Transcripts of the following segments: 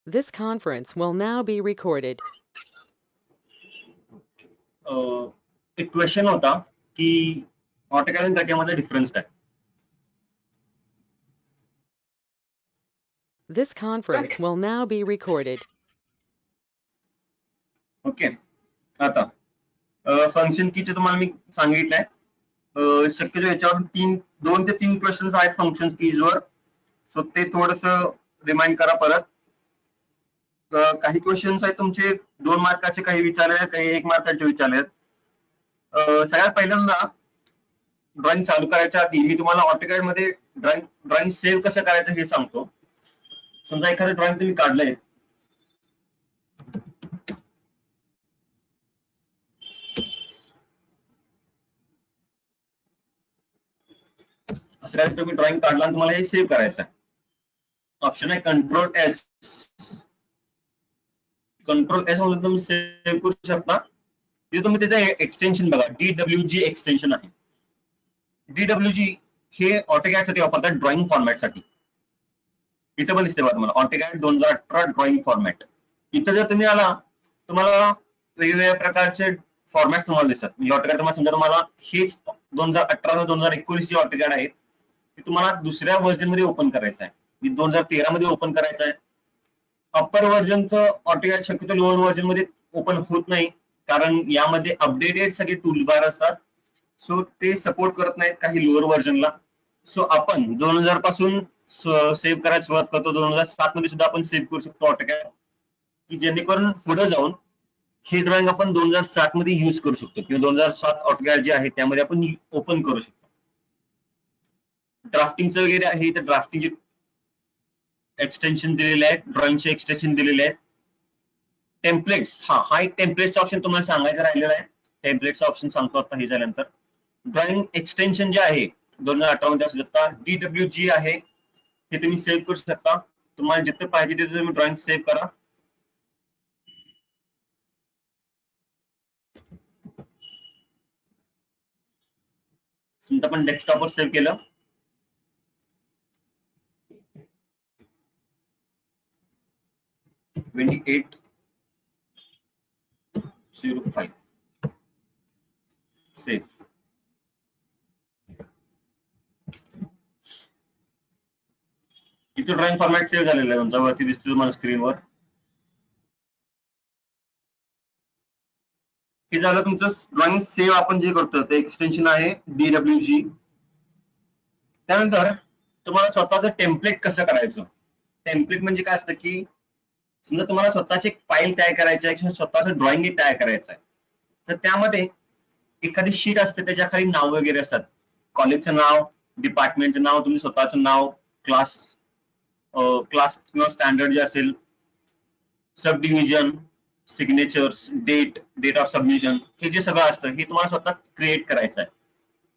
This conference will now be recorded. एक question होता की ऑटोकॅड आणि त्याच्यामध्ये डिफरन्स काय? This conference will now be recorded. Okay. आता फंक्शन कीचे तुम्हाला मी सांगितलंय. शक्यतो याच्यावर 2 ते 3 क्वेश्चन्स आहेत फंक्शन कीजवर, सो ते थोडस रिमाइंड करा परत. काही क्वेश्चन्स आहेत तुमचे 2 मार्काचे, काही विचारले, काही 1 मार्काचे विचारले. सगळ्यात पहिल्यांदा ड्रॉइंग चालू करायच्या आधी मी तुम्हाला ऑटोकॅड मध्ये ड्रॉइंग सेव्ह कसं करायचं हे सांगतो. समजा एखादं ड्रॉइंग तुम्ही काढलंय, असं काय तुम्ही ड्रॉइंग काढला आणि तुम्हाला हे सेव्ह करायचं आहे. ऑप्शन आहे कंट्रोल एस. कंट्रोल एस म्हणून तुम्ही सेव्ह करू शकता. तिथे तुम्ही त्याचं एक्सटेन्शन बघा, DWG एक्सटेन्शन आहे. DWG हे ऑटोकॅड साठी वापरतात, ड्रॉइंग फॉर्मॅट साठी. इथं पण दिसते बघा तुम्हाला ऑटोकॅड 2018 ड्रॉइंग फॉर्मॅट. इथं जर तुम्ही आला, तुम्हाला वेगवेगळ्या प्रकारचे फॉर्मॅट तुम्हाला दिसतात. म्हणजे ऑटोकॅड तुम्हाला समजा तुम्हाला हेच 2018 2019 ची ऑटोकॅड आहे, ती तुम्हाला दुसऱ्या व्हर्जन मध्ये ओपन करायचं आहे. 2013 मध्ये ओपन करायचं आहे. अप्पर व्हर्जनचं ऑटोकॅड शक्यतो लोअर व्हर्जन मध्ये ओपन होत नाही, कारण यामध्ये अपडेटेड सगळे टूल बार असतात, सो ते सपोर्ट करत नाहीत काही लोअर व्हर्जनला. सो आपण 2000 पासून सेव्ह करायला सुरुवात करतो. 2007 मध्ये सुद्धा आपण सेव्ह करू शकतो ऑटोकॅड, की जेणेकरून पुढे जाऊन हे ड्रॉइंग आपण 2007 मध्ये यूज करू शकतो, किंवा 2007 ऑटोकॅड जे आहे त्यामध्ये आपण ओपन करू शकतो. ड्राफ्टिंगचं वगैरे आहे, तर ड्राफ्टिंगचे एक्सटेन्शन दिलेले आहेत, ड्रॉइंगचे एक्सटेन्शन दिलेले आहेत. टेम्पलेट्स, हा एक टेम्पलेट्सचा ऑप्शन तुम्हाला सांगायचा राहिलेला आहे. टेम्पलेट्सचा ऑप्शन सांगतो आता हे झाल्यानंतर. ड्रॉइंग एक्सटेन्शन जे आहे 2018 मध्ये असू शकता, DWG आहे, हे तुम्ही सेव्ह करू शकता. तुम्हाला जिथे पाहिजे तिथे तुम्ही ड्रॉइंग सेव्ह करा. समजा आपण डेस्कटॉपवर सेव्ह केलं, $2805 सेव्ह. इथे ड्रॉइंग फॉर्मॅट सेव्ह झालेला आहे तुमचा, वरती दिसतो तुम्हाला स्क्रीनवर. हे झालं तुमचं ड्रॉइंग सेव्ह. आपण जे करतो ते एक्सटेन्शन आहे DWG. त्यानंतर तुम्हाला स्वतःचं टेम्पलेट कसं करायचं. टेम्पलेट म्हणजे काय असतं की, समजा तुम्हाला स्वतःची एक फाईल तयार करायची आहे किंवा स्वतःचं ड्रॉइंग तयार करायचं आहे, तर त्यामध्ये एखादी शीट असते, त्याच्या खाली नाव वगैरे असतात. कॉलेजचं नाव, डिपार्टमेंटचं नाव, तुम्ही स्वतःचं नाव, क्लास क्लास किंवा स्टँडर्ड जे असेल, sub division, signatures, date of submission, हे जे सगळं असतं हे तुम्हाला स्वतः क्रिएट करायचं आहे.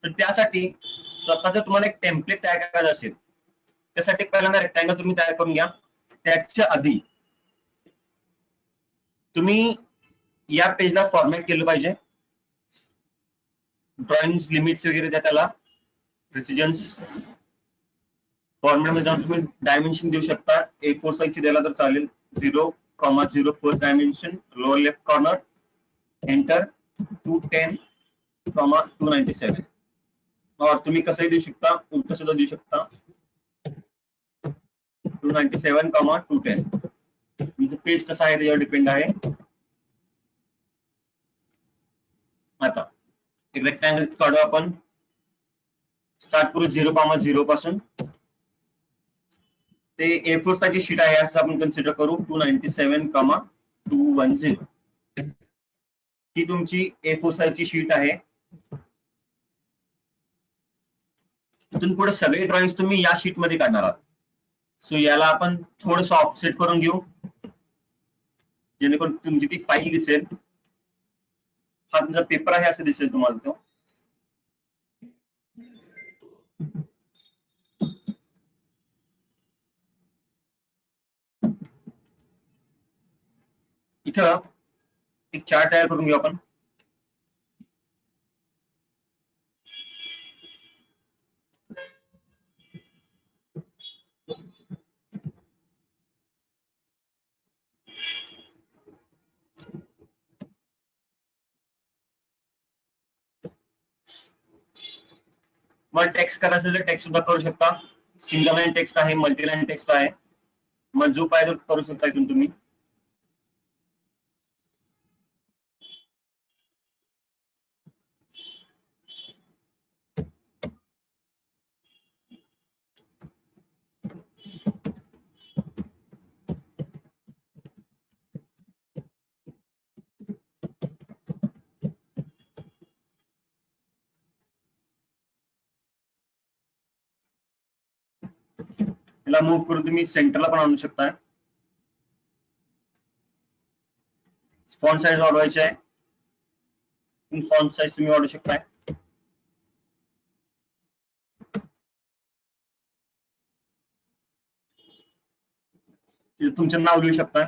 तर त्यासाठी स्वतःचं तुम्हाला एक टेम्पलेट तयार करायचं असेल, त्यासाठी पहिल्यांदा रेक्टँगल तुम्ही तयार करून घ्या. त्याच्या आधी तुम्ही या पेजला फॉर्मॅट केलं पाहिजे. ड्रॉइंग लिमिट्स वगैरे द्या त्याला, प्रिसिजन्स. फॉर्मॅट मध्ये जाऊन तुम्ही डायमेन्शन देऊ शकता. A4 साईजची द्यायला तर चालेल. 0,0 first dimension, lower left corner, enter. 210, 297. और तुम्ही कसंही देऊ शकता, उलट सुद्धा देऊ शकता. 297, 210. तुमचं पेज कसं आहे त्याच्यावर डिपेंड आहे. आता एक रेक्टँगल काढू आपण. स्टार्ट करू 0,0 पासून. ते A4 साईजची शीट आहे असं आपण कन्सिडर करू. 297, 210 ही तुमची A4 साईजची शीट आहे. इथून पुढे सगळे ड्रॉइंग तुम्ही या शीट मध्ये काढणार आहात. सो याला आपण थोडंसं ऑफसेट करून घेऊ, जेणेकरून तुमची ती फाईल दिसेल. हा तुमचा पेपर आहे असं दिसेल तुम्हाला तो. इथं एक चार्ट तयार करून घेऊ आपण. मग टेक्स्ट करायचं असेल तर टेक्स्ट सुद्धा करू शकता. सिंगल लाईन टेक्स्ट आहे, मल्टी लाईन टेक्स्ट आहे. मग जो पाहिजे तो करू शकता इथून तुम्ही. याला मूव्ह करून तुम्ही सेंटरला पण आणू शकता. फॉन्ट साईज वाढवायची आहे, फॉन्ट साईज तुम्ही वाढवू शकताय. तिथे तुमचं नाव लिहू शकताय.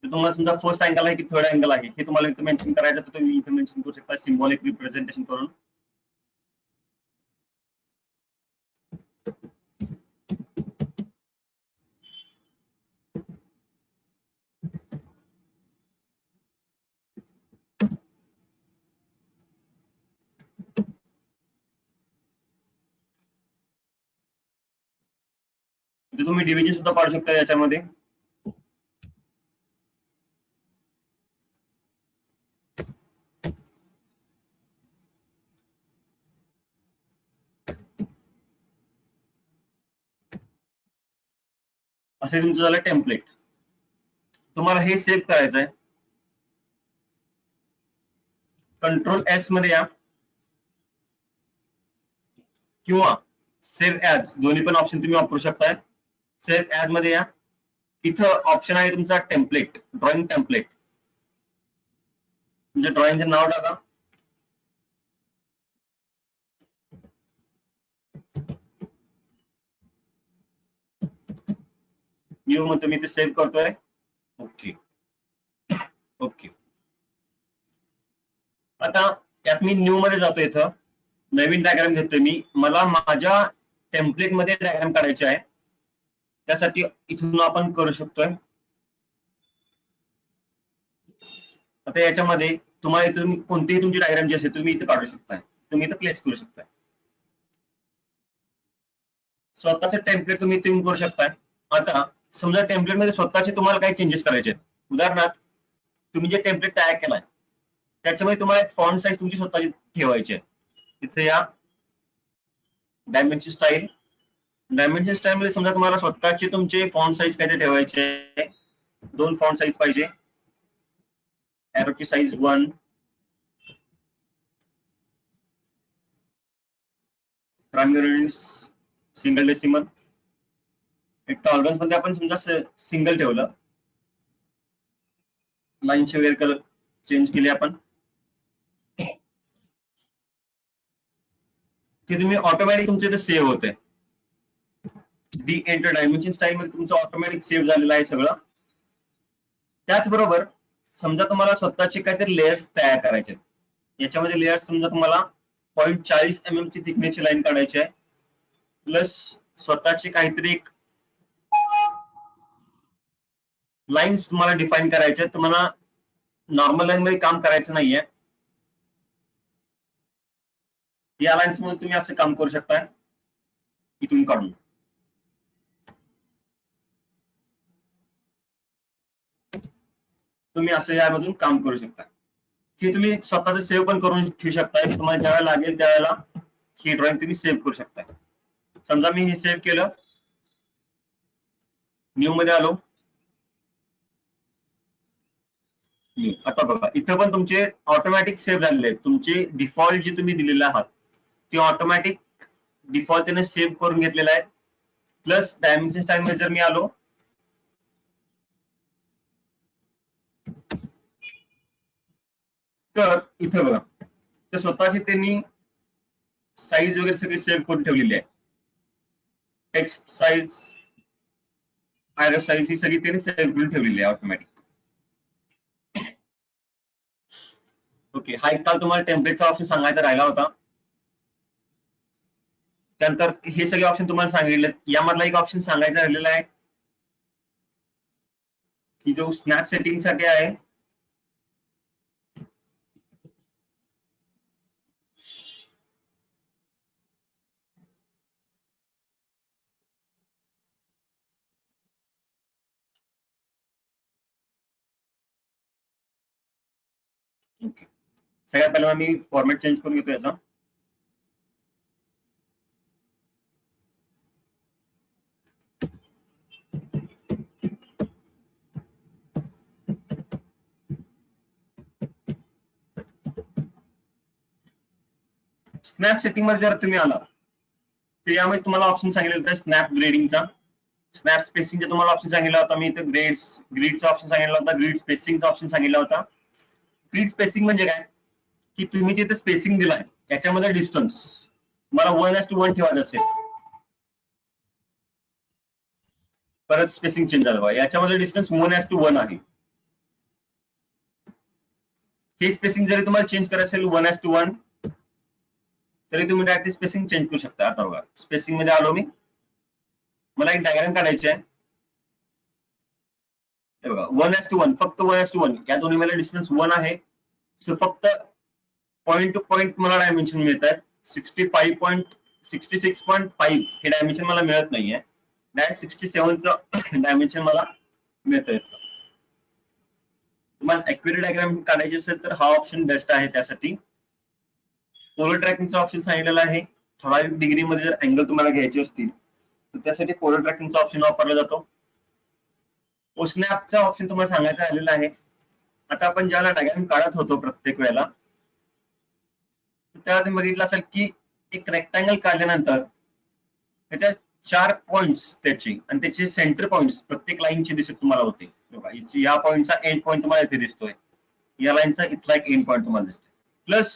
तुम्हाला समजा फर्स्ट अँगल आहे की थर्ड अँगल आहे हे तुम्हाला इथे मेन्शन करायचं तर तुम्ही इथे मेन्शन करू शकता सिम्बॉलिक रिप्रेझेंटेशन करून. तुम्ही डिव्हिजन सुद्धा पाडू शकता याच्यामध्ये. असे तुमचं झालं टेम्पलेट. तुम्हाला हे सेव्ह करायचं आहे. कंट्रोल एस मध्ये या किंवा सेव्ह ॲज दोन्ही पण ऑप्शन तुम्ही वापरू शकताय. सेव्ह ॲज मध्ये या, इथं ऑप्शन आहे तुमचा टेम्पलेट, ड्रॉइंग टेम्पलेट. तुमच्या ड्रॉइंगचं नाव टाका. न्यू मध्ये मी ते सेव्ह करतोय. Okay okay. आता यात मी न्यू मध्ये जातो. इथं नवीन डायग्राम घेतोय मी. मला माझ्या टेम्पलेट मध्ये डायग्राम काढायचे आहे. त्यासाठी इथून आपण करू शकतोय. आता याच्यामध्ये तुम्हाला इथून कोणतीही तुमची डायग्राम जी असेल तुम्ही इथे काढू शकताय, तुम्ही इथे प्लेस करू शकताय. स्वतःचे टेम्पलेट तुम्ही इथे करू शकताय. आता समजा टेम्पलेट मध्ये स्वतःचे तुम्हाला काही चेंजेस करायचे आहेत. उदाहरणार्थ तुम्ही जे टेम्पलेट तयार केलाय त्याच्यामध्ये तुम्हाला एक फॉन्ट साईज तुमची स्वतःची ठेवायची आहे. इथे या डायमेन्शन स्टाईल. डायमेन्शन स्टाईल मध्ये समजा तुम्हाला स्वतःचे तुमचे फॉन्ट साईज काय ते ठेवायचे. 2 फॉन्ट साईज पाहिजे. एरोची साईज 1, प्रायमरी सिंगल डेसिमल. एक टॉलरन्स मध्ये आपण समजा सिंगल ठेवलं. लाईनचे वेअर कलर चेंज केले आपण. ते तुम्ही ऑटोमॅटिक तुमचे ते सेव्ह होते. डी एंटर डायमेन्शन स्टाईल मध्ये तुमचं ऑटोमॅटिक सेव्ह झालेलं आहे सगळं. त्याचबरोबर समजा तुम्हाला स्वतःचे काहीतरी लेयर्स तयार करायचे आहेत. याच्यामध्ये लेयर्स समजा तुम्हाला 0.40 mm ची थिकनेसची लाईन काढायची आहे, प्लस स्वतःची काहीतरी एक लाईन्स तुम्हाला डिफाईन करायचे आहेत. तुम्हाला नॉर्मल लाईन मध्ये काम करायचं नाहीये. या लाईन्स मध्ये तुम्ही असं काम करू शकताय इथून काढून. तुम्ही असं यामधून काम करू शकता. हे तुम्ही स्वतःच सेव्ह पण करून ठेवू शकताय. तुम्हाला ज्यावेळेला लागेल त्यावेळेला ही ड्रॉइंग तुम्ही सेव्ह करू शकताय. समजा मी हे सेव्ह केलं, न्यू मध्ये आलो. आता बघा इथं पण तुमचे ऑटोमॅटिक सेव्ह झालेले आहेत. तुमचे डिफॉल्ट जे तुम्ही दिलेले आहात ते ऑटोमॅटिक डिफॉल्ट त्याने सेव्ह करून घेतलेलं आहे. प्लस डायमेन्शन स्टाईल मध्ये जर मी आलो तर इथं बघा तर स्वतःची त्यांनी साईज वगैरे सगळी सेव्ह करून ठेवलेली आहे. टेक्स्ट साईज आयरो साईज ही सगळी त्यांनी सेव्ह करून ठेवलेली आहे ऑटोमॅटिक. ओके, हा एक काल तुम्हाला टेम्पलेटचा ऑप्शन सांगायचा राहिला होता. त्यानंतर हे सगळे ऑप्शन तुम्हाला सांगितले. यामधला एक ऑप्शन सांगायचा राहिलेला आहे की जो स्नॅप सेटिंग साठी आहे. ओके, सगळ्यात पहिला मी फॉर्मॅट चेंज करून घेतो याचा. स्नॅप सेटिंग मध्ये जर तुम्ही आला तर यामध्ये तुम्हाला ऑप्शन सांगितलं होतं स्नॅप ग्रेडिंगचा, स्नॅप स्पेसिंगचा तुम्हाला ऑप्शन सांगितला होता. मी इथं ग्रीडचा ऑप्शन सांगितला होता, ग्रीड स्पेसिंगचा ऑप्शन सांगितला होता. ग्रीड स्पेसिंग म्हणजे काय की तुम्ही जिथे स्पेसिंग दिलाय याच्यामध्ये डिस्टन्स मला 1:1 ठेवायचं असेल, परत स्पेसिंग चेंज झालं बघा, याच्यामध्ये डिस्टन्स 1:1 आहे. हे स्पेसिंग जरी तुम्हाला चेंज करायचं असेल 1:1 तरी तुम्ही डायरेक्ट स्पेसिंग चेंज करू शकता. आता बघा स्पेसिंग मध्ये आलो मी, मला एक डायग्राम काढायची आहे. हे बघा 1:1, फक्त 1:1, या दोन्ही मध्ये डिस्टन्स 1 आहे. सो फक्त पॉइंट टू पॉइंट मला डायमेन्शन मिळत आहेत 66.5 हे डायमेन्शन मला मिळत नाहीये. डायरेक्ट 67चं डायमेन्शन मला मिळत आहे. तुम्हाला ऍक्युरेट डायग्राम काढायची असेल तर हा ऑप्शन बेस्ट आहे त्यासाठी. पोलर ट्रॅकिंगचा ऑप्शन सांगितलेला आहे. ठराविक डिग्री मध्ये जर अँगल तुम्हाला घ्यायचे असतील तर त्यासाठी पोलर ट्रॅकिंगचा ऑप्शन वापरला जातो. स्नॅपचा ऑप्शन तुम्हाला सांगायचा राहिलेला आहे. आता आपण ज्याला डायग्राम काढत होतो प्रत्येक वेळेला त्याला तुम्ही बघितलं असेल की एक रेक्टँगल काढल्यानंतर त्याच्या 4 पॉइंट्स त्याचे आणि त्याचे सेंटर पॉइंट्स प्रत्येक लाईनचे दिसत तुम्हाला होते. या पॉइंटचा एंड पॉइंट तुम्हाला इथे दिसतोय, या लाईनचा इथला एक एंड पॉइंट तुम्हाला दिसतोय, प्लस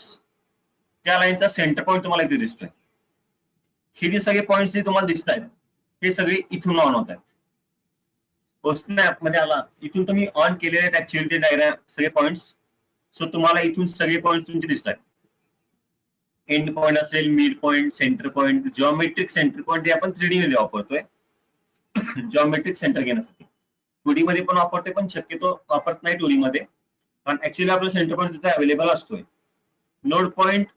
त्या लाईनचा सेंटर पॉइंट तुम्हाला इथे दिसतोय. हे जे सगळे पॉइंट्स जे तुम्हाला दिसत आहेत हे सगळे इथून ऑन होत आहेत. स्नॅप मध्ये आला इथून तुम्ही ऑन केलेले आहेत ऍक्च्युअली ते डायग्राम सगळे पॉइंट्स. सो तुम्हाला इथून सगळे पॉइंट तुमचे दिसत आहेत. एंड पॉइंट असेल, mid point, centre point, geometric centre point हे आपण 3D मध्ये वापरतोय जॉमेट्रिक सेंटर घेण्यासाठी. 2D मध्ये पण वापरतोय पण शक्यतो वापरत नाही 2D मध्ये, कारण ऍक्च्युअली आपला सेंटर पॉइंट तिथे अवेलेबल असतोय. नोड पॉइंट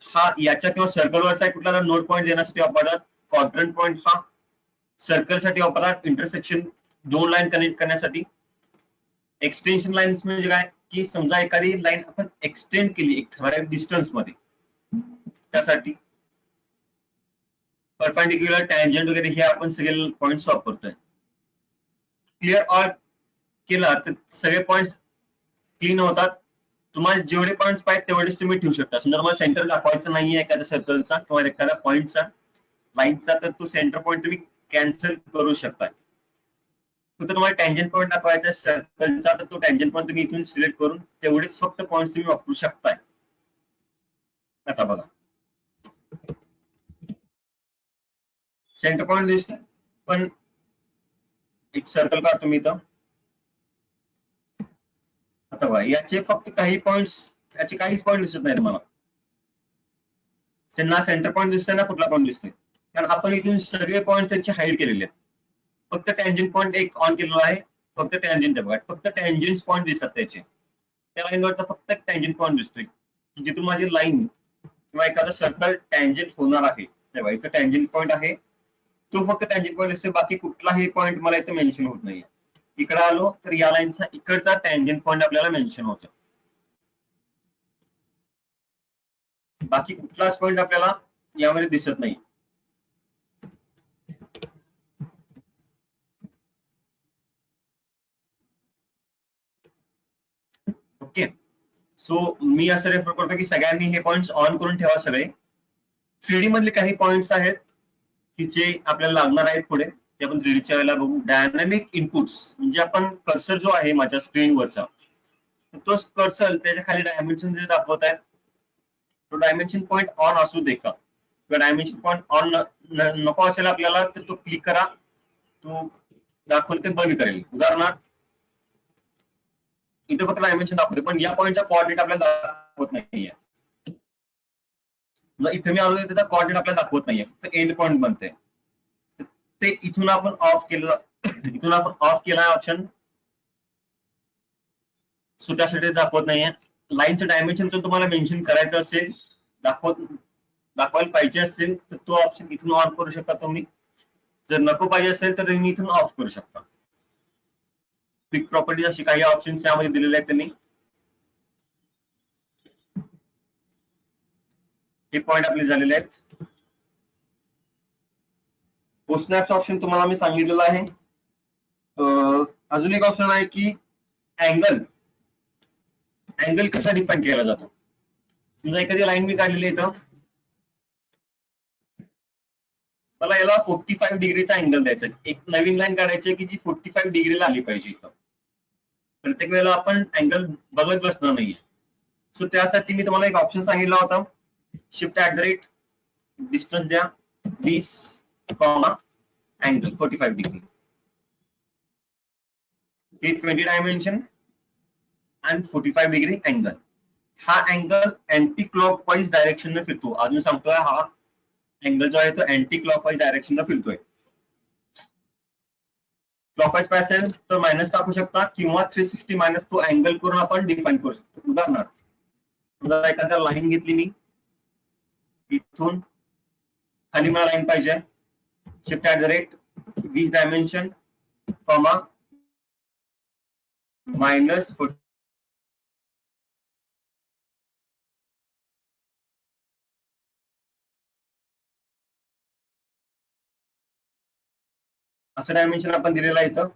हा याच्या किंवा सर्कलवरचा कुठला नोड पॉइंट देण्यासाठी वापरतात. क्वाड्रंट पॉइंट हा सर्कल साठी वापरतात, इंटरसेक्शन 2 लाईन कनेक्ट करण्यासाठी. एक्सटेन्शन लाईन्स म्हणजे काय की समजा एखादी लाईन आपण एक्सटेंड केली एक ठराविक डिस्टन्स मध्ये त्यासाठी. परपेंडिक्युलर, टँजंट वगैरे हे आपण सगळे पॉइंट्स वापरतोय. क्लिअर ऑल केला तर सगळे पॉइंट्स क्लीन होतात. तुम्हाला जेवढे पॉइंट्स पाहिजे तेवढेच तुम्ही ठेवू शकता. समजा तुम्हाला सेंटर दाखवायचं नाहीये एखाद्या सर्कलचा किंवा एखाद्या पॉइंटचा लाईनचा तर तो सेंटर पॉइंट तुम्ही कॅन्सल करू शकता. फक्त तुम्हाला टँजंट पॉइंट दाखवायचा सर्कलचा तर तो टँजंट पॉइंट तुम्ही इथून सिलेक्ट करून तेवढेच फक्त पॉइंट तुम्ही वापरू शकताय. आता बघा सेंटर पॉइंट दिसतोय पण एक सर्कल काढतो मी इथं. आता बघा याचे फक्त काही पॉइंट्स, याचे काहीच पॉइंट दिसत नाहीत मला. ना सेंटर पॉइंट दिसतोय ना कुठला पॉइंट दिसतोय, कारण आपण इथून सगळे पॉइंट त्यांची हाईड केलेले आहेत. फक्त टँजंट पॉइंट एक ऑन केलेला आहे, फक्त टँजंट बघा, फक्त टँजंट पॉइंट दिसतात त्याचे. त्या लाईनवरचा फक्त टँजंट पॉइंट दिसतोय जिथून माझी लाईन किंवा एखादा सर्कल टँजंट होणार आहे. तेव्हा इथं टँजंट पॉइंट आहे, तो फक्त टँजंट पॉइंट दिसतोय, बाकी कुठलाही पॉइंट मला इथं मेन्शन होत नाहीये. इकडे आलो तर या लाईनचा इकडचा टँजंट पॉइंट आपल्याला मेन्शन होतो, बाकी कुठलाच पॉइंट आपल्याला यामध्ये दिसत नाही. ओके, सो मी असं रेफर करतो की सगळ्यांनी हे पॉइंट्स ऑन करून ठेवा सगळे. 3D मधले काही पॉइंट्स आहेत की जे आपल्याला लागणार आहेत पुढे, ते आपण 3D च्या वेळेला बघू. डायनामिक इनपुट्स म्हणजे आपण कर्सर जो आहे माझ्या स्क्रीनवरचा तो कर्सर त्याच्या खाली डायमेन्शन जे दाखवत आहेत तो डायमेन्शन पॉइंट ऑन असू दे का, किंवा डायमेन्शन पॉइंट ऑन नको असेल आपल्याला तर तो क्लिक करा, तो दाखवलं ते बंद करेल. उदाहरणार्थ इथं फक्त डायमेन्शन दाखवते, पण या पॉईंटचा कोऑर्डिनेट आपल्याला दाखवत नाहीये. इथे मी आलो त्याचा कोऑर्डिनेट आपल्याला दाखवत नाहीये, फक्त एंड पॉईंट बनते. ते इथून आपण ऑफ केलं, इथून आपण ऑफ केला ऑप्शन, सो त्यासाठी दाखवत नाहीये. लाईनचं डायमेन्शन जर तुम्हाला मेन्शन करायचं असेल, दाखवायला पाहिजे असेल तर तो ऑप्शन इथून ऑन करू शकता तुम्ही. जर नको पाहिजे असेल तर तुम्ही इथून ऑफ करू शकता. क्विक प्रॉपर्टी अशी काही ऑप्शन्स यामध्ये दिलेले आहेत त्यांनी. हे पॉईंट आपले झालेले आहेत. पोस्टनॅपचं ऑप्शन तुम्हाला मी सांगितलेलं आहे. अजून एक ऑप्शन आहे की अँगल कसा डिफाईन केला जातो. समजा एखादी लाईन मी काढलेली इथं, मला याला 45 डिग्रीचा अँगल द्यायचा. एक नवीन लाईन काढायची की जी 45 डिग्रीला आली पाहिजे. इथं प्रत्येक वेळेला आपण अँगल बघत बसणार नाहीये. सो त्यासाठी मी तुम्हाला एक ऑप्शन सांगितला होता, शिफ्ट @ डिस्टन्स द्या 20, अँगल 45 डिग्री. हे 20 डायमेन्शन आणि 45 डिग्री अँगल. हा अँगल अँटी क्लॉकवाईज डायरेक्शन फिरतो. अजून सांगतोय, हा अँगल जो आहे तो अँटी क्लॉकवाईज डायरेक्शन फिरतोय. क्लॉकवाईज असेल तर मायनस टाकू शकता किंवा 360 मायनस तो अँगल करून आपण डिफाईन करू शकतो. उदाहरणार्थ समजा एखाद्या लाईन घेतली मी, इथून खाली मला लाईन पाहिजे, शिफ्ट @ 20 डायमेन्शन मायनस 40 असं डायमेन्शन आपण दिलेलं आहे इथं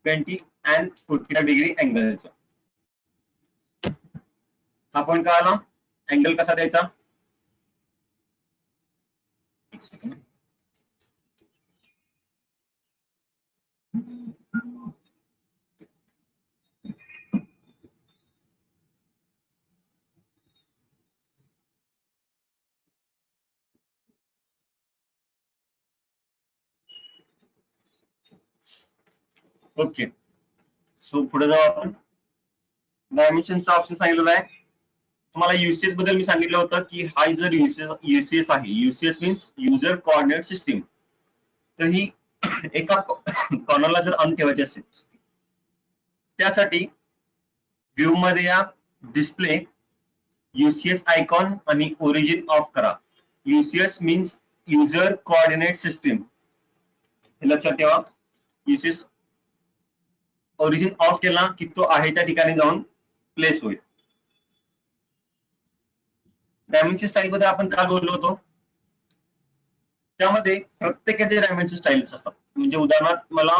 20 and 45 डिग्री अँगलचं. हा पॉईंट काय आला, अँगल कसा द्यायचा. एक सेकंड. ओके, सो पुढे जाऊ आपण. डायमेन्शनचा ऑप्शन सांगितलेला आहे. तुम्हाला युसीएस बद्दल मी सांगितलं होतं की हा जर युसीएस आहे, युसीएस मीन्स युजर कोऑर्डिनेट सिस्टीम, तर ही एका कॉर्नरला जर ऑन ठेवायची असेल, त्यासाठी व्ह्यू मध्ये या, डिस्प्ले, युसीएस आयकॉन आणि ओरिजिन ऑफ करा. युसीएस मीन्स युजर कोऑर्डिनेट सिस्टीम, हे लक्षात ठेवा. युसीएस ओरिजिन ऑफ केला की तो आहे त्या ठिकाणी जाऊन प्लेस होईल. डायमेन्शन स्टाईल मध्ये आपण काय बोललो होतो, त्यामध्ये प्रत्येकाचे डायमेन्शन स्टाईल्स असतात. म्हणजे उदाहरणार्थ मला,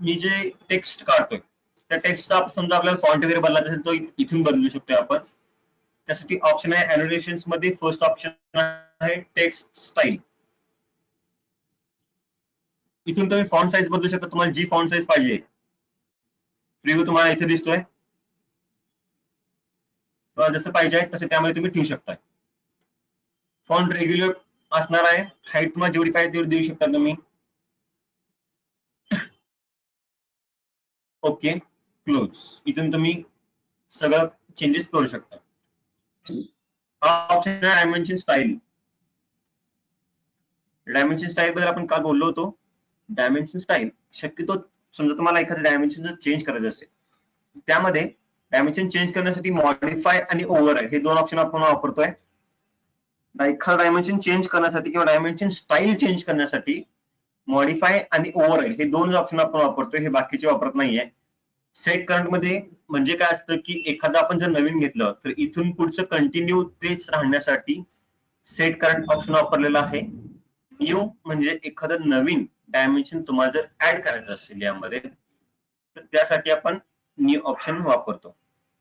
मी जे टेक्स्ट काढतोय त्या टेक्स्टचा समजा आपल्याला फॉन्ट वगैरे बदलायचा असेल तो इथून बदलू शकतोय आपण. त्यासाठी ऑप्शन आहे एनोटेशन्स मध्ये, फर्स्ट ऑप्शन आहे टेक्स्ट स्टाईल. इथून तुम्ही फॉन्ट साईज बदलू शकता. तुम्हाला जी फॉन्ट साईज पाहिजे, प्रिव्ह्यू तुम्हाला इथे दिसतोय, जसं पाहिजे तसे त्यामध्ये तुम्ही ठेवू शकता. फॉन्ट रेग्युलर असणार आहे. हाईट तुम्हाला जेवढी पाहिजे तेवढी देऊ शकता तुम्ही. Okay, close. इथून तुम्ही सगळं चेंजेस करू शकता. हा ऑप्शन आहे डायमेन्शन स्टाईल. डायमेन्शन स्टाईल बद्दल आपण काल बोललो होतो. डायमेन्शन स्टाईल शक्यतो समजा तुम्हाला एखादं डायमेन्शन जर चेंज करायचं असेल, त्यामध्ये डायमेन्शन चेंज करण्यासाठी मॉडिफाय आणि ओव्हरराईड हे दोन ऑप्शन आपण वापरतोय. एखादं डायमेन्शन चेंज करण्यासाठी किंवा डायमेन्शन स्टाईल चेंज करण्यासाठी मॉडिफाय आणि ओव्हरराईड हे दोन ऑप्शन आपण वापरतोय, हे बाकीचे वापरत नाहीये. सेट करंट मध्ये म्हणजे काय असतं की एखादं आपण जर नवीन घेतलं तर इथून पुढचं कंटिन्यू तेच राहण्यासाठी सेट करंट ऑप्शन वापरलेला आहे. न्यू म्हणजे एखादं नवीन डायमेन्शन तुम्हाला जर ऍड करायचं असेल यामध्ये, तर त्यासाठी आपण न्यू ऑप्शन वापरतो.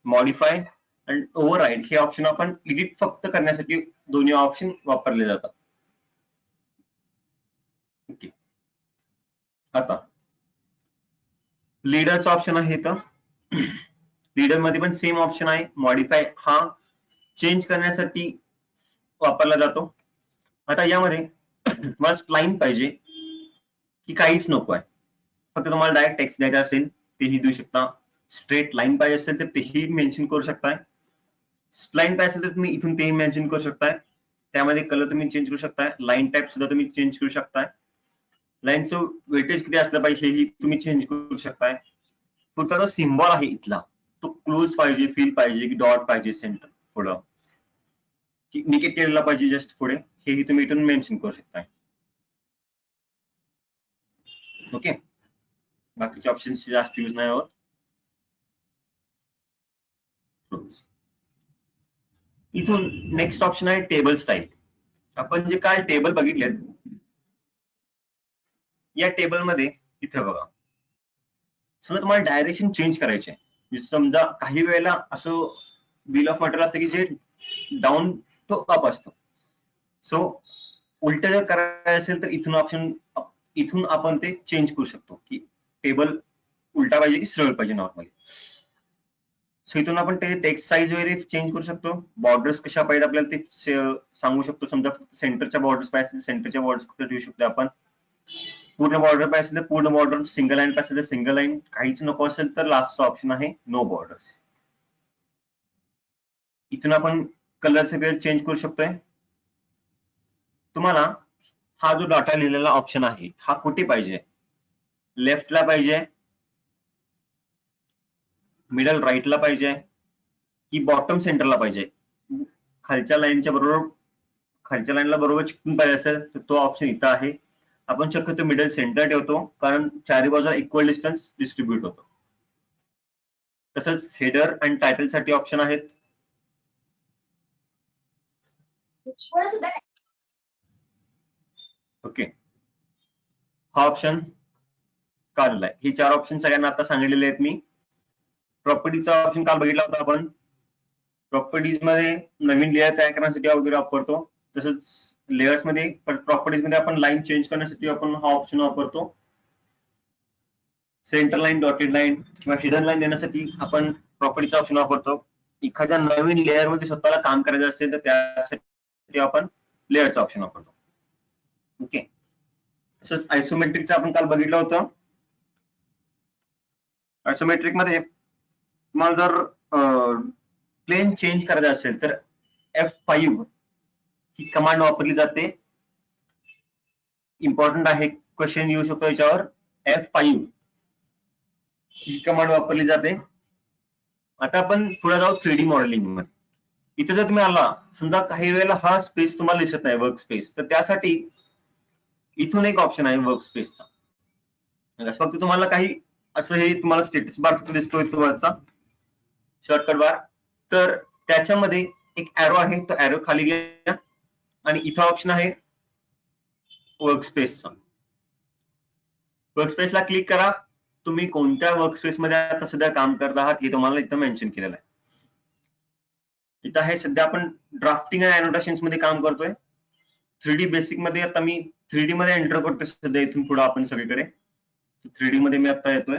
मॉडिफाय आणि ओव्हरराईड हे ऑप्शन आपण एडिट फक्त करण्यासाठी दोन्ही ऑप्शन वापरले जातात. ओके, आता लीडरचा ऑप्शन आहे. तर लीडर मध्ये पण सेम ऑप्शन आहे. मॉडिफाय हा चेंज करण्यासाठी वापरला जातो. आता यामध्ये मला स्प्लाइन पाहिजे, की काहीच नको आहे, फक्त तुम्हाला डायरेक्ट टेक्स्ट द्यायचा असेल तेही देऊ शकता, स्ट्रेट लाईन पाहिजे असेल तर तेही मेन्शन करू शकताय, स्प्लाइन पाहिजे असेल तर तुम्ही इथून तेही मेन्शन करू शकताय, त्यामध्ये कलर तुम्ही चेंज करू शकताय, लाईन टाईप सुद्धा तुम्ही चेंज करू शकताय, लाईनचं वेटेज किती असलं पाहिजे हेही तुम्ही चेंज करू शकताय, पुढचा जो सिम्बॉल आहे इथला तो क्लोज पाहिजे, फिल पाहिजे की डॉट पाहिजे सेंटर पुढं, निकेट केलेला पाहिजे जस्ट पुढे, हेही तुम्ही इथून मेन्शन करू शकताय. ओके, बाकीचे ऑप्शन्स जास्त यूज नाही होत. इथून नेक्स्ट ऑप्शन आहे टेबल स्टाईल. आपण जे काय टेबल बघितलेत या टेबल मध्ये इथे बघा, समजा तुम्हाला डायरेक्शन चेंज करायचे आहे, समजा काही वेळेला असं बिल ऑफ मटेरियल असतं की जे डाऊन टू अप असतं, सो उलट जर करायचं असेल तर इथून आपण ते चेंज करू शकतो की टेबल उलटा पाहिजे की सरळ पाहिजे नॉर्मली. सो इथून आपण ते टेक्स्ट साईज वगैरे चेंज करू शकतो, बॉर्डर्स कशा पाहिजे आपल्याला ते सांगू शकतो, समजा सेंटरच्या बॉर्डर्स पाहिजे सेंटरच्या बॉर्डर्स ठेवू शकतो आपण, पूर्ण बॉर्डर पाहिजे तर पूर्ण बॉर्डर, सिंगल लाईन पाहिजे तर सिंगल लाईन, काहीच नको असेल तर लास्टचा ऑप्शन आहे नो बॉर्डर्स. इथून आपण कलर सगळे चेंज करू शकतोय. तुम्हाला हा जो डाटा लिहिलेला ऑप्शन आहे हा कुठे पाहिजे, लेफ्टला पाहिजे, मिडल राईटला पाहिजे की बॉटम सेंटरला पाहिजे, खालच्या लाईनच्या बरोबर, खालच्या लाईनला बरोबर चिकटून पाहिजे असेल तर तो ऑप्शन इथं आहे. आपण शक्यतो मिडल सेंटर ठेवतो कारण चारी बाजूला इक्वल डिस्टन्स डिस्ट्रीब्यूट होतो. तसंच हेडर आणि टायटल साठी ऑप्शन आहेत. ओके, हा ऑप्शन काढला आहे. हे 4 ऑप्शन सगळ्यांना आता सांगितलेले आहेत मी. प्रॉपर्टीचा ऑप्शन काल बघितला होता आपण, प्रॉपर्टीज मध्ये नवीन लेअर तयार करण्यासाठी वगैरे वापरतो, तसंच लेयर्स मध्ये प्रॉपर्टीज मध्ये आपण लाईन चेंज करण्यासाठी आपण हा ऑप्शन वापरतो, सेंटर लाईन, डॉटेड लाईन किंवा हिडन लाईन देण्यासाठी आपण प्रॉपर्टीचा ऑप्शन वापरतो. एखाद्या नवीन लेअर मध्ये स्वतःला काम करायचं असेल तर त्यासाठी आपण लेअरचा ऑप्शन वापरतो. ओके, तसंच आयसोमेट्रिकचं आपण काल बघितलं होतं. आयसोमेट्रिक मध्ये तुम्हाला जर प्लेन चेंज करायचं असेल तर F5 ही कमांड वापरली जाते. इम्पॉर्टंट आहे, क्वेश्चन येऊ शकतो याच्यावर. F5 ही कमांड वापरली जाते. आता आपण पुढे जाऊ 3D मॉडेलिंग मध्ये. इथे जर तुम्ही आला, समजा काही वेळेला हा स्पेस तुम्हाला दिसत नाही वर्क स्पेस, तर त्यासाठी इथून एक ऑप्शन आहे वर्क स्पेसचा. फक्त तुम्हाला काही असं हे तुम्हाला स्टेटस बार दिसतोय तुम्हाला शॉर्टकट बार, तर त्याच्यामध्ये एक ॲरो आहे, तो ॲरो खाली घ्या आणि इथं ऑप्शन आहे वर्क स्पेसचा. वर्क स्पेसला क्लिक करा. तुम्ही कोणत्या वर्क स्पेस मध्ये आता सध्या काम करत आहात हे तुम्हाला इथं मेन्शन केलेलं आहे. इथं आहे सध्या आपण ड्राफ्टिंग आणि अॅनोटेशन्स मध्ये काम करतोय. 3D बेसिक मध्ये आता मी 3D मध्ये एंटर करतोय सध्या, इथून पुढे आपण सगळीकडे 3D मध्ये मी आता येतोय.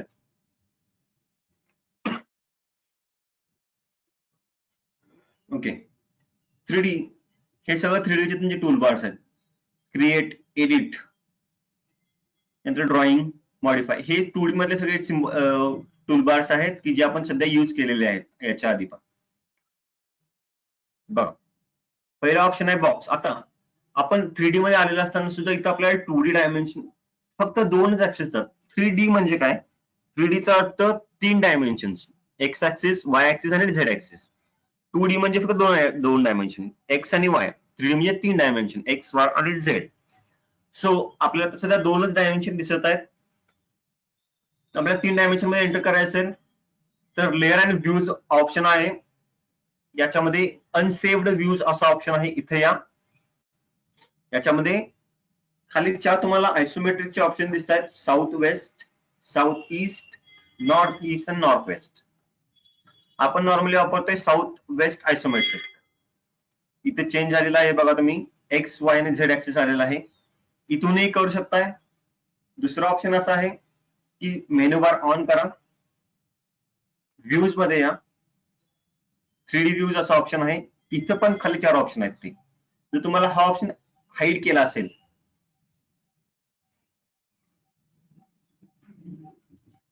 ओके, 3D हे सगळं 3D चे तुमचे टूल बार्स आहेत. क्रिएट, एडिट, नंतर ड्रॉइंग, मॉडिफाय, हे 2D मधले सगळे टूल बार्स आहेत की जे आपण सध्या यूज केलेले आहेत याच्या आधी पण. बघा, पहिला ऑप्शन आहे बॉक्स. आता आपण 3D मध्ये आलेला असताना सुद्धा इथं आपल्याला 2D डायमेन्शन फक्त 2च ऍक्सेस असतात. 3D म्हणजे काय, 3D चा अर्थ 3 dimensions, x axis, Y axis आणि झेड ऍक्सिस. 2D म्हणजे फक्त दोन डायमेन्शन, एक्स आणि वाय. 3D म्हणजे 3 डायमेन्शन, एक्स, वाय आणि झेड. सो आपल्याला सध्या 2च डायमेन्शन दिसत आहेत. आपल्याला 3 डायमेन्शन मध्ये एंटर करायचं असेल तर लेअर आणि व्ह्यूज ऑप्शन आहे, याच्यामध्ये अनसेव्ड व्ह्यूज असा ऑप्शन आहे, इथे या. याच्यामध्ये खाली 4 तुम्हाला आयसोमेट्रिकचे ऑप्शन दिसत आहेत, south west, south east, north east आणि नॉर्थ वेस्ट. आपण नॉर्मली वापरतोय साऊथ वेस्ट आयसोमेट्रिक. इथे चेंज झालेला आहे बघा तुम्ही, एक्स, वाय आणि झेड ऍक्सिस आलेला आहे. इथूनही करू शकताय. दुसरा ऑप्शन असा आहे की मेनू बार ऑन करा, व्ह्यूज मध्ये या, 3D व्ह्यूज असा ऑप्शन आहे. इथं पण खाली 4 ऑप्शन आहेत. ते जर तुम्हाला हा ऑप्शन हाईड केला असेल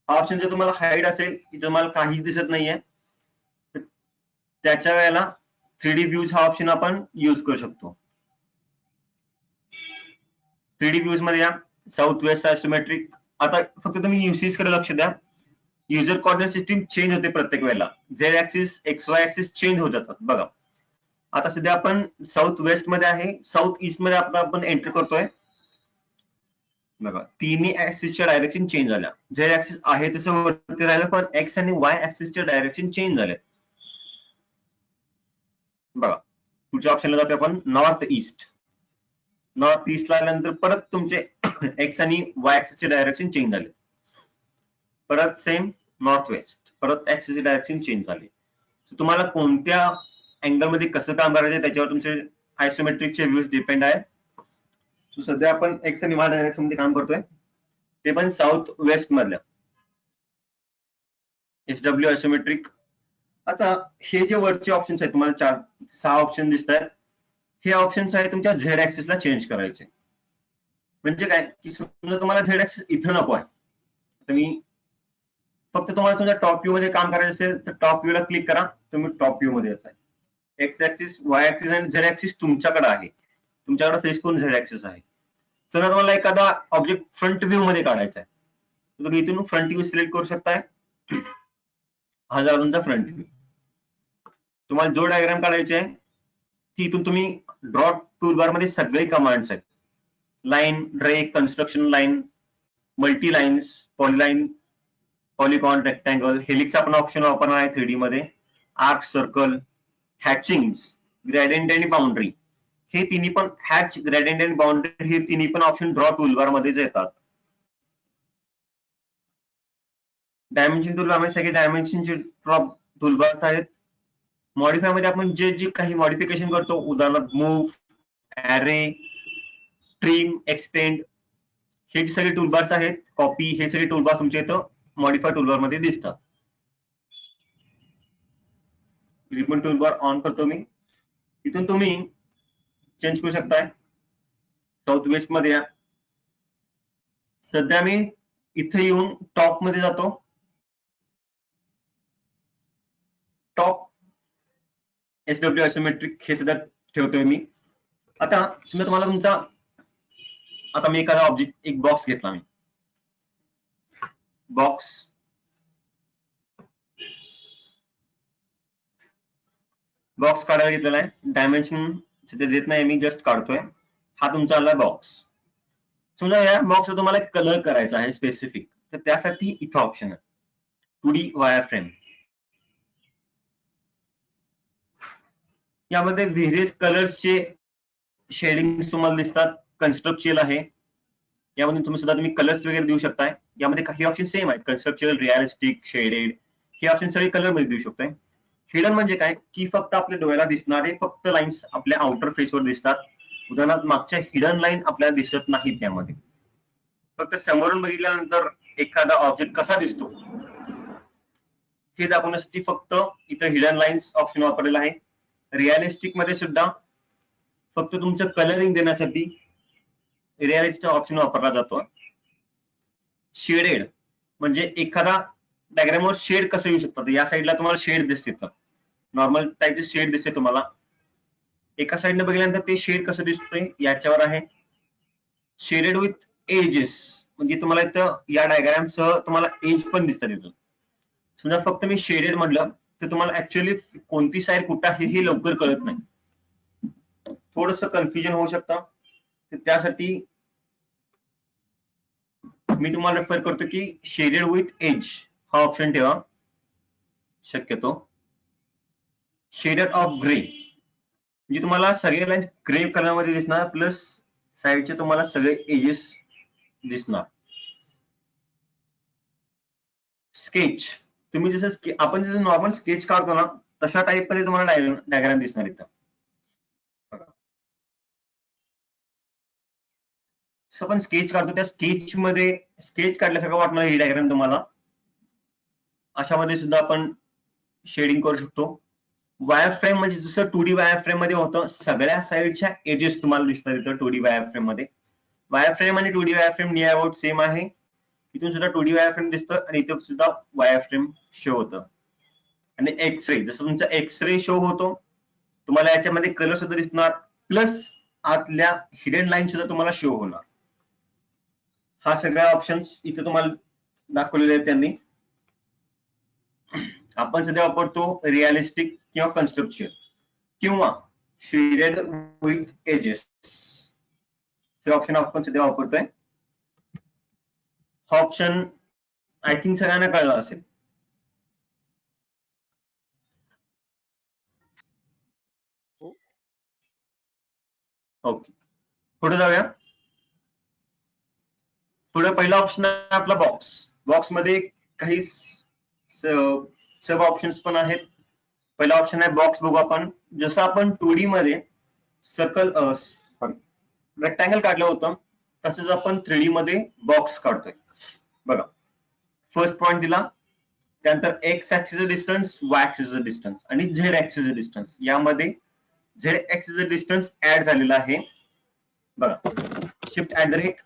हा ऑप्शन जर तुम्हाला हाईड असेल की तुम्हाला काहीच दिसत नाहीये, त्याच्या वेळेला 3D व्ह्यूज हा ऑप्शन आपण यूज करू शकतो. 3D व्ह्यूज मध्ये या, साऊथ वेस्ट आयसोमेट्रिक. आता फक्त तुम्ही युसेज कडे लक्ष द्या. युजर कोऑर्डिनेट सिस्टीम चेंज होते प्रत्येक वेळेला. Z axis, x Y axis change होत जातात. बघा आता सध्या आपण साऊथ वेस्ट मध्ये आहे, साऊथ ईस्ट मध्ये आपण एंटर करतोय. बघा तिन्ही ऍक्सिसच्या डायरेक्शन चेंज झाल्या. झेड ऍक्सिस आहे तसं वरती राहिलं, पण एक्स आणि वाय ऍक्सिसच्या डायरेक्शन चेंज झाले. बघा पुढच्या ऑप्शनला जातो आपण नॉर्थ ईस्ट. नॉर्थ ईस्ट ला आल्यानंतर परत तुमचे एक्स आणि वाय ऍक्सिसचे डायरेक्शन चेंज झाले. परत सेम नॉर्थ वेस्ट, परत ऍक्सिसचे डायरेक्शन चेंज झाले. तुम्हाला कोणत्या अँगल मध्ये कसं काम करायचं त्याच्यावर तुमचे आयसोमेट्रिकचे व्ह्यूज डिपेंड आहे. सध्या आपण एक्स आणि वाय डायरेक्शन मध्ये काम करतोय, ते पण साऊथ वेस्ट मधल्या SW आयसोमेट्रिक. आता हे जे वरचे ऑप्शन्स आहेत तुम्हाला 6 ऑप्शन दिसत आहेत, हे ऑप्शन्स आहे तुमच्या झेड ऍक्सिसला चेंज करायचे. म्हणजे काय की समजा तुम्हाला झेड ऍक्सिस इथं नको आहे, तुम्ही फक्त तुम्हाला समजा टॉप व्ह्यू मध्ये काम करायचं असेल तर टॉप व्ह्यू ला क्लिक करा, तुम्ही टॉप व्ह्यू मध्ये येताय. एक्स ऍक्सिस, वाय ऍक्सिस आणि झेड ऍक्सिस तुमच्याकडे आहे, तुमच्याकडे फेस करून झेड ऍक्सिस आहे. समजा तुम्हाला एखादा ऑब्जेक्ट फ्रंट व्ह्यू मध्ये काढायचा आहे, तर तुम्ही इथून फ्रंट व्ह्यू सिलेक्ट करू शकताय. हा झाला तुमचा फ्रंट व्ह्यू. तुम्हाला जो डायग्राम काढायचे आहे तिथून तुम्ही ड्रॉ टूलबार मध्ये सगळे कमांड्स आहेत. Line, ray, construction line, multi lines, polyline, polygon, rectangle, helix आपण ऑप्शन वापरणार आहे 3D मध्ये, आर्क, सर्कल, हॅचिंग्स, ग्रेडियंट आणि बाउंड्री. हे तिन्ही पण हॅच, ग्रेडियंट आणि बाउंड्री हे तिन्ही पण ऑप्शन ड्रॉ टूलबार मध्येच येतात. डायमेन्शन टूलबार सगळे डायमेन्शनचे ड्रॉप टूलबार्स आहेत. मॉडिफाय मध्ये आपण जे जे काही मॉडिफिकेशन करतो, उदाहरणार्थ मूव्ह, ॲरे, ट्रिम, एक्सटेंड, हे सगळे टूलबार्स आहेत. कॉपी, हे सगळे टूलबार्स तुमच्या इथं मॉडिफाय टूलबार मध्ये दिसतात. रिबन टूलबार ऑन करतो मी. इथून तुम्ही चेंज करू शकताय. साऊथ वेस्ट मध्ये या. सध्या मी इथे येऊन टॉप मध्ये जातो. टॉप SW आयसोमेट्रिक हे सुद्धा ठेवतोय मी. आता समजा तुम्हाला तुमचा, आता मी एखादा ऑब्जेक्ट, एक बॉक्स घेतला, मी बॉक्स काढायला घेतलेला आहे. डायमेन्शन सध्या देत नाही, मी जस्ट काढतोय. हा तुमचा आला बॉक्स. समजा या बॉक्सला तुम्हाला कलर करायचा आहे स्पेसिफिक, तर त्यासाठी इथं ऑप्शन आहे 2D वायर फ्रेम. यामध्ये व्हेरियस कलर्सचे शेडिंग तुम्हाला दिसतात. कन्स्ट्रक्चुअल आहे, यामध्ये तुम्ही कलर्स वगैरे देऊ शकताय. यामध्ये काही ऑप्शन सेम आहेत, कन्स्ट्रक्चुअल, रिअलिस्टिक, शेडेड, हे ऑप्शन सगळे कलर मध्ये देऊ शकताय. हिडन म्हणजे काय की फक्त आपल्या डोळ्याला दिसणारे फक्त लाईन्स आपल्या आउटर फेसवर दिसतात. उदाहरणार्थ मागच्या हिडन लाईन आपल्याला दिसत नाहीत. त्यामध्ये फक्त समोरून बघितल्यानंतर एखादा ऑब्जेक्ट कसा दिसतो हे दाखवण्यासाठी फक्त इथं हिडन लाईन्स ऑप्शन वापरलेला आहे. रिअलिस्टिक मध्ये सुद्धा फक्त तुमचं कलरिंग देण्यासाठी रिअलिस्टिक ऑप्शन वापरला जातो. शेडेड म्हणजे एखादा डायग्रामवर शेड कसं येऊ शकतात, या साईडला तुम्हाला शेड दिसते, नॉर्मल टाईपचे शेड दिसते तुम्हाला. एका साईडने बघितल्यानंतर ते शेड कसं दिसतंय याच्यावर आहे. शेडेड विथ एजेस म्हणजे तुम्हाला इथं या डायग्रामसह तुम्हाला एज पण दिसतात इथं. समजा फक्त मी शेडेड म्हटलं तर तुम्हाला ऍक्च्युअली कोणती साईड कुठं आहे हे लवकर कळत नाही, थोडस कन्फ्युजन होऊ शकतं. तर त्यासाठी मी तुम्हाला रेफर करतो की शेडेड विथ एज हा ऑप्शन ठेवा शक्यतो. शेडेड ऑफ ग्रे म्हणजे तुम्हाला सगळे लाईन्स ग्रे कलर मध्ये दिसणार, प्लस साईडचे तुम्हाला सगळे एजेस दिसणार. स्केच तुम्ही जसं आपण जसं नॉर्मल स्केच काढतो ना, तशा टाईप मध्ये तुम्हाला डायग्राम दिसणार इथं. आपण स्केच काढतो, त्या स्केच मध्ये स्केच काढल्यासारखं वाटणार ही डायग्राम तुम्हाला. अशामध्ये सुद्धा आपण शेडिंग करू शकतो. वायर फ्रेम म्हणजे जसं 2D वायर फ्रेम मध्ये होतं, सगळ्या साईडच्या एजेस तुम्हाला दिसतात इथं 2D वायर फ्रेम मध्ये. वायर फ्रेम आणि 2D wire frame near about same आहे. इथून सुद्धा 2D वायरफ्रेम दिसतं आणि इथे सुद्धा वायरफ्रेम शो होतं. आणि एक्सरे, जसं तुमचा एक्सरे शो होतो, तुम्हाला याच्यामध्ये कलर सुद्धा दिसणार, प्लस आतल्या हिडन लाईन सुद्धा तुम्हाला शो होणार. हा सगळ्या ऑप्शन्स इथे तुम्हाला दाखवलेले आहेत त्यांनी. आपण सध्या वापरतो रिअलिस्टिक किंवा कन्स्ट्रक्चर किंवा शेडेड विथ एजेस, हे ऑप्शन आपण सध्या वापरतोय. हा ऑप्शन आय थिंक सगळ्यांना कळला असेल. ओके, पुढे जाऊया. पुढे पहिला ऑप्शन आहे आपला बॉक्स. बॉक्स मध्ये काही सब ऑप्शन्स पण आहेत. पहिला ऑप्शन आहे बॉक्स. बघू आपण. जसं आपण 2D मध्ये सर्कल रेक्टँगल काढलं होतं, तसंच आपण 3D मध्ये बॉक्स काढतोय. बघा, फर्स्ट पॉइंट दिला, त्यानंतर x axis distance, Y axis distance आणि झेड ऍक्सिस डिस्टन्स. यामध्ये झेड ऍक्सिस डिस्टन्स ऍड झालेला आहे. बघा, shift at the rate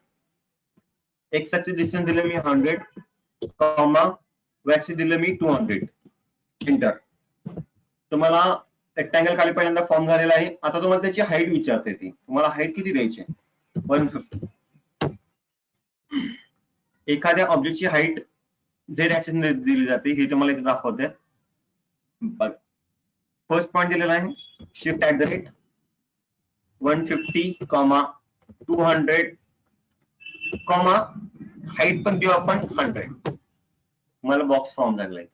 x axis distance दिलं मी 100, कॉमा वाय ऍक्सिस दिलं मी 200. एंटर. तुम्हाला रेक्टँगल खाली पहिल्यांदा फॉर्म झालेला आहे. आता तुम्हाला त्याची हाईट विचारते ती. तुम्हाला हाईट किती द्यायची? 150. एखाद्या ऑब्जेक्टची हाईट झेड ऍक्सिस दिली जाते, हे तुम्हाला इथे दाखवते. फर्स्ट पॉइंट दिलेला आहे, shift at the rate 150, 200, height पण देऊ आपण 100. मला बॉक्स फॉर्म झालेला आहे.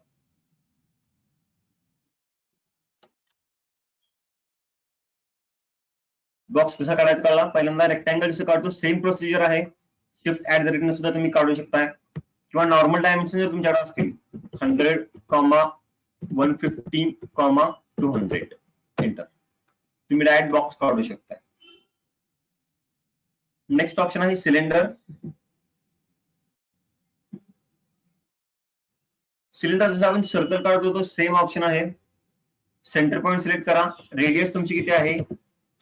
बॉक्स कसा काढायचा कळला. पहिल्यांदा रेक्टँगल कसं काढतो, सेम प्रोसिजर आहे. शिफ्ट ऍट द रेट सुद्धा तुम्ही काढू शकताय, किंवा नॉर्मल डायमेन्शन जर तुमच्याकडे असतील 100, 150, 200. एंटर. तुम्ही डायरेक्ट बॉक्स काढू शकताय. नेक्स्ट ऑप्शन आहे सिलेंडर. सिलेंडर जसं आपण सर्कल काढतो तो सेम ऑप्शन आहे. सेंटर पॉइंट सिलेक्ट करा. रेडियस तुमची किती आहे?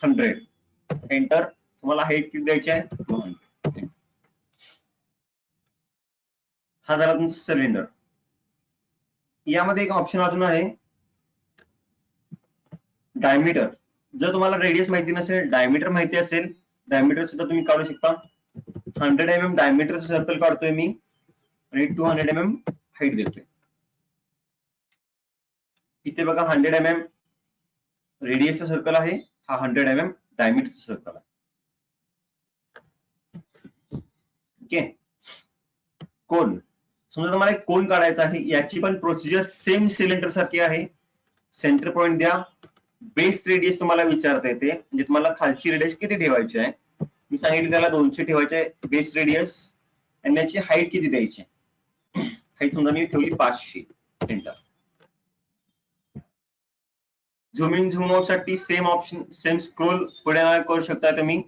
100. एंटर. तुम्हाला हाईट किती द्यायची आहे? 200. हा झाला तुमचा सिलेंडर. यामध्ये एक ऑप्शन अजून आहे, डायमीटर. जर तुम्हाला रेडियस माहिती नसेल, डायमीटर माहिती असेल, डायमीटर सुद्धा तुम्ही काढू शकता. 100 mm डायमीटरचं सर्कल काढतोय मी आणि 200 mm हाईट देतोय. इथे बघा 100 mm रेडियसचा सर्कल आहे, हा 100 mm डायमीटरचा सर्कल आहे. ओके. कोन. समजा तुम्हाला एक कोन काढायचा आहे, याची पण प्रोसिजर सेम सिलेंडर सारखी आहे. सेंटर पॉइंट द्या, बेस रेडियस तुम्हाला विचारता येते, म्हणजे तुम्हाला खालची रेडियस किती ठेवायची आहे. मी सांगितलं त्याला 200 ठेवायचे आहे बेस रेडियस, आणि याची हाईट किती द्यायची. हाईट समजा मी ठेवली 500. Enter. Zoom in zoom out साठी सेम ऑप्शन, सेम स्क्रोल पुढे करू शकता तुम्ही.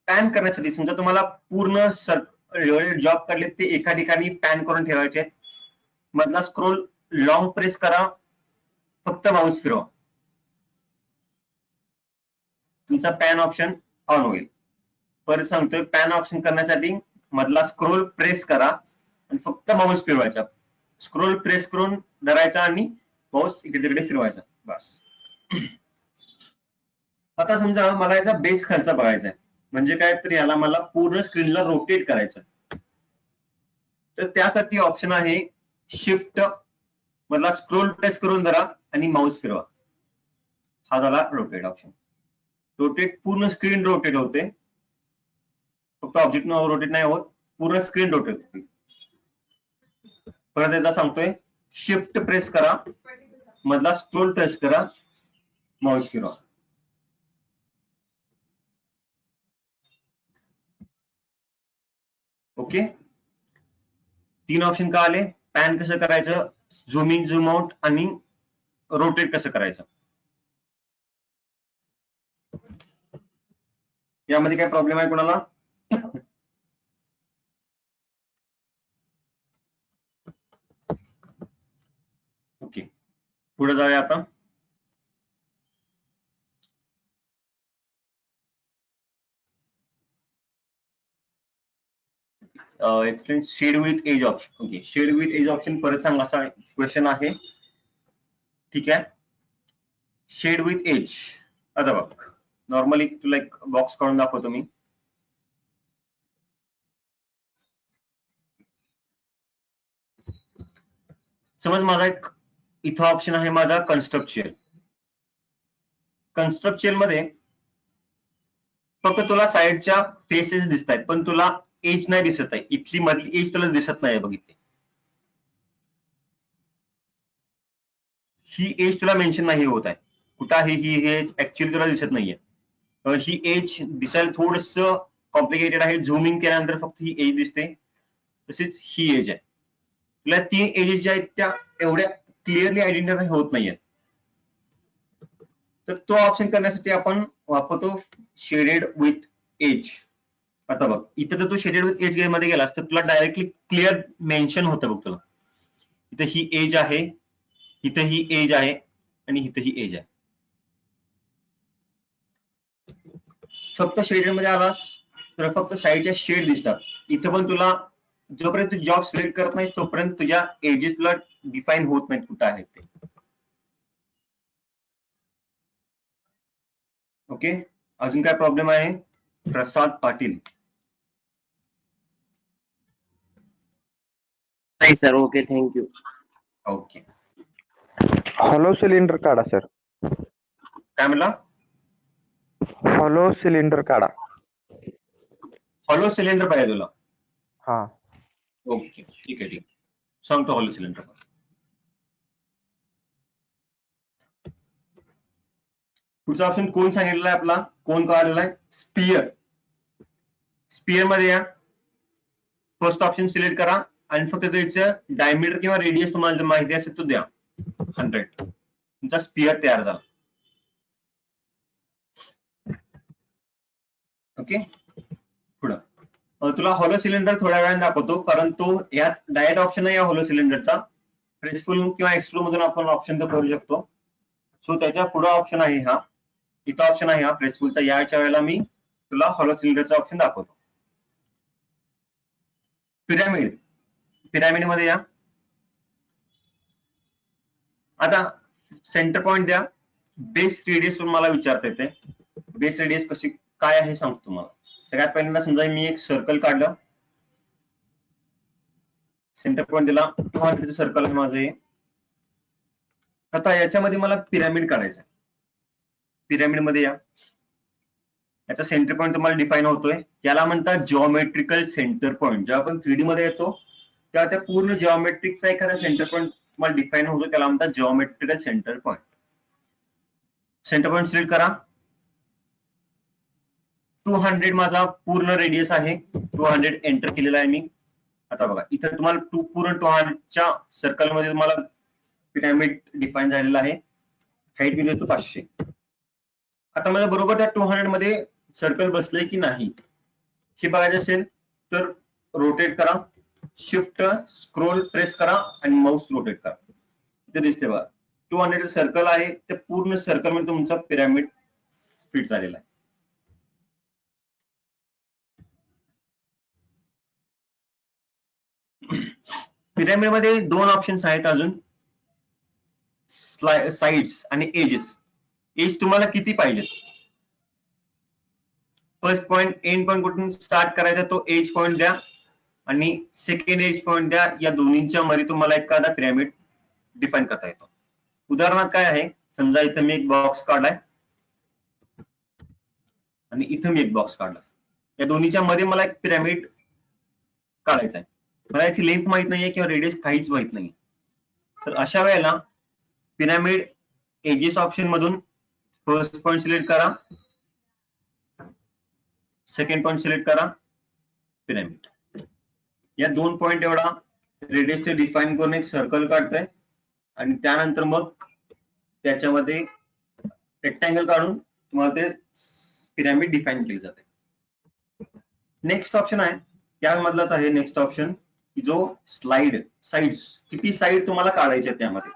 पॅन करण्यासाठी समजा तुम्हाला पूर्ण जॉब काढले ते एका ठिकाणी पॅन करून ठेवायचे, मधला स्क्रोल लॉंग प्रेस करा, फक्त माऊस फिरवा, तुमचा पॅन ऑप्शन ऑन होईल. परत सांगतोय, पॅन ऑप्शन करण्यासाठी मधला स्क्रोल प्रेस करा आणि फक्त माऊस फिरवायचा. स्क्रोल प्रेस करून धरायचा आणि माऊस इकडे तिकडे फिरवायचा, बस. आता समजा मला याचा बेस खर्च बघायचा आहे, म्हणजे काय तर याला मला पूर्ण स्क्रीनला रोटेट करायचं, तर त्यासाठी ऑप्शन आहे शिफ्ट मधला स्क्रोल प्रेस करून धरा आणि माऊस फिरवा. हा झाला रोटेट ऑप्शन. रोटेट, पूर्ण स्क्रीन रोटेट होते, फक्त ऑब्जेक्ट रोटेट नाही होत, पूर्ण स्क्रीन रोटेट होते. परत एकदा सांगतोय, शिफ्ट प्रेस करा, मधला स्क्रोल प्रेस करा, माऊस फिरवा. ओके. 3 ऑप्शन का आले. पॅन कसं करायचं, झूम इन झूम आउट आणि रोटेट कसं करायचं. यामध्ये काय प्रॉब्लेम आहे कोणाला? ओके, पुढे जाऊया आता. Explain shade with edge option. Okay, shade with edge option परत सांग, असा क्वेश्चन आहे. ठीक आहे, शेड विथ एज. आता बघ, नॉर्मली तुला एक बॉक्स काढून दाखवतो मी. समज माझा एक इथं ऑप्शन आहे माझा कन्स्ट्रक्चुअल. कन्स्ट्रक्चुअल मध्ये फक्त तुला साईडच्या फेसेस दिसत आहेत, पण तुला एज नाही दिसत आहे. इथली मधली एज तुला दिसत नाही बघितली. ही एज तुला मेन्शन नाही होत आहे. कुठं आहे ही एज ऍक्च्युअली तुला दिसत नाहीये. ही एज दिसायला थोडस कॉम्प्लिकेटेड आहे. झूमिंग केल्यानंतर फक्त ही एज दिसते. तसेच ही एज आहे. तुला 3 एजेस ज्या आहेत त्या एवढ्या क्लिअरली आयडेंटिफाय होत नाहीये. तर तो ऑप्शन करण्यासाठी आपण वापरतो शेडेड विथ एज. आता बघ, इथं जर तू शेडेड विथ एज मध्ये गेलास तर तुला डायरेक्टली क्लिअर मेन्शन होतं बघ. तुला इथं ही एज आहे, इथं ही एज आहे आणि इथं ही एज आहे. फक्त शेडेड मध्ये आलास तर फक्त साईडच्या शेड दिसतात. इथं पण तुला जोपर्यंत तू जॉब सिलेक्ट करत नाहीस तोपर्यंत तुझ्या एजेस तुला डिफाईन होत नाहीत कुठं आहेत ते. ओके, अजून काय प्रॉब्लेम आहे? प्रसाद पाटील. नाही sir, okay, thank you. Okay, hollow cylinder काढा सर. काय म्हणला? हॉलो सिलेंडर काढा. हॉलो सिलेंडर पाहिजे तुला? हा, ओके, ठीक आहे, ठीक आहे, सांगतो हॉलो सिलेंडर. पुढचा ऑप्शन कोण सांगितलेला आहे आपला? कोण काढलेला आहे? स्पियर. स्पियर मध्ये या, फर्स्ट ऑप्शन सिलेक्ट करा आणि फक्त त्याचं डायमीटर किंवा रेडियस तुम्हाला जर माहिती असेल तो द्या. 100. तुमचा स्पियर तयार झाला. ओके, पुढं तुला हॉलो सिलेंडर थोड्या वेळाने दाखवतो, कारण तो यात डायरेक्ट ऑप्शन आहे या हॉलो सिलेंडरचा. प्रेसफुल किंवा एक्सट्रूड मधून आपण ऑप्शन तर करू शकतो. सो त्याच्या पुढे ऑप्शन आहे हा, इथं ऑप्शन आहे हा प्रेसफुलचा. याच्या वेळेला मी तुला हॉलो सिलेंडरचा ऑप्शन दाखवतो. पिरॅमिड. पिरॅमिड मध्ये या. आता सेंटर पॉइंट द्या. बेस रेडियस मला विचारता येते. बेस रेडियस कशी काय आहे सांगतो तुम्हाला. सगळ्यात पहिल्यांदा समजा मी एक सर्कल काढलं, सेंटर पॉइंट दिला, 200 सर्कल आहे माझं हे. आता याच्यामध्ये मला पिरॅमिड काढायचं आहे. पिरॅमिड मध्ये या. याचा सेंटर पॉइंट तुम्हाला डिफाईन होतोय. याला म्हणतात जिओमेट्रिकल सेंटर पॉइंट. जेव्हा आपण 3D मध्ये येतो तेव्हा त्या पूर्ण जिओमेट्रिकचा एखादा सेंटर पॉइंट तुम्हाला डिफाईन होतो, त्याला म्हणतात geometrical centre point. Centre point select करा. 200 माझा पूर्ण रेडियस आहे. 200 एंटर केलेला आहे मी. आता बघा, इथं तुम्हाला पूर्ण 200च्या सर्कल मध्ये तुम्हाला पिरॅमिड डिफाईन झालेला आहे. हाईट मी देतो 500. आता मला बरोबर त्या 200 मध्ये सर्कल बसले की नाही हे बघायचं असेल तर रोटेट करा. शिफ्ट स्क्रोल प्रेस करा आणि माऊस रोटेट करा. इथे दिसते बघा 200 सर्कल आहे. ते पूर्ण सर्कल मध्ये तुमचा पिरॅमिड फिट झालेला आहे. पिरॅमिड मध्ये 2 ऑप्शन्स आहेत अजून, साइड्स आणि एजेस. एज तुम्हाला किती पाहिजे? फर्स्ट पॉइंट एंड पॉइंट कुठून स्टार्ट करायचा तो एज पॉइंट द्या आणि सेकंड एज पॉइंट द्या. या दोन्हींच्या मध्ये तुम्हाला एखादा पिरॅमिड डिफाईन करता येतो. उदाहरणार्थ काय आहे, समजा इथं मी एक बॉक्स काढलाय आणि इथं मी एक बॉक्स काढला. या दोन्हीच्या मध्ये मला एक पिरॅमिड काढायचा आहे. मला याची लेंथ माहित नाहीये किंवा रेडियस काहीच माहित नाही. तर अशा वेळेला पिरॅमिड एजेस ऑप्शन मधून फर्स्ट पॉइंट सिलेक्ट करा, सेकंड पॉइंट सिलेक्ट करा, पिरॅमिड. या 2 पॉइंट एवढा रेडियस डिफाईन करून एक सर्कल काढतोय आणि त्यानंतर मग त्याच्यामध्ये रेक्टँगल काढून तुम्हाला ते पिरॅमिड डिफाईन केले जाते. नेक्स्ट ऑप्शन आहे त्यामधलाच आहे नेक्स्ट ऑप्शन, जो स्लाइड साइड्स. किती साइड तुम्हाला काढायचे त्यामध्ये?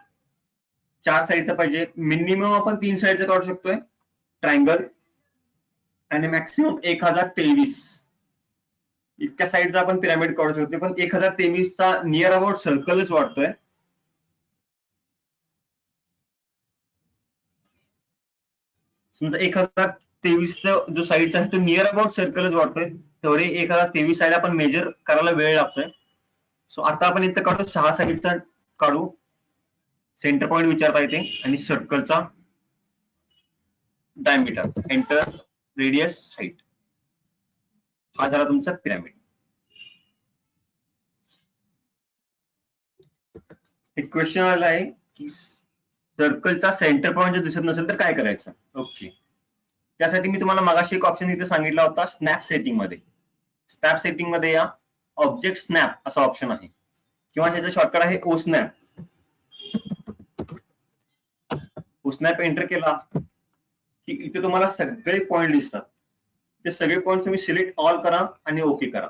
4 साइडचा पाहिजे. मिनिमम आपण 3 साइडचा काढू शकतोय ट्रायंगल आणि मॅक्सिमम 1023 इतक्या साईडचा आपण पिरामिड काढू शकतो, पण 1023 चा नियर अबाउट सर्कलच वाटतोय. समजा 1023 जो साईडचा आहे तो नियर अबाउट सर्कलच वाटतोय. तेवढे 1023 साईड आपण मेजर करायला वेळ लागतोय. सो आता आपण इथं काढतो 6 साईडचा काढू. सेंटर पॉईंट विचारता येते आणि सर्कलचा डायमीटर, एंटर, रेडियस, हाईट. हा झाला तुमचा पिरामिड. एक क्वेश्चन आला आहे की सर्कलचा सेंटर पॉईंट जर दिसत नसेल तर काय करायचं. ओके, त्यासाठी मी तुम्हाला मगाशी एक ऑप्शन इथे सांगितला होता, स्नॅप सेटिंग मध्ये. स्नॅप सेटिंग मध्ये या ऑब्जेक्ट स्नॅप असा ऑप्शन आहे, किंवा त्याचं शॉर्टकट आहे ओ स्नॅप. ओ स्नॅप एंटर केला की इथे तुम्हाला सगळे पॉईंट दिसतात. ते सगळे पॉईंट तुम्ही सिलेक्ट ऑल करा आणि ओके करा.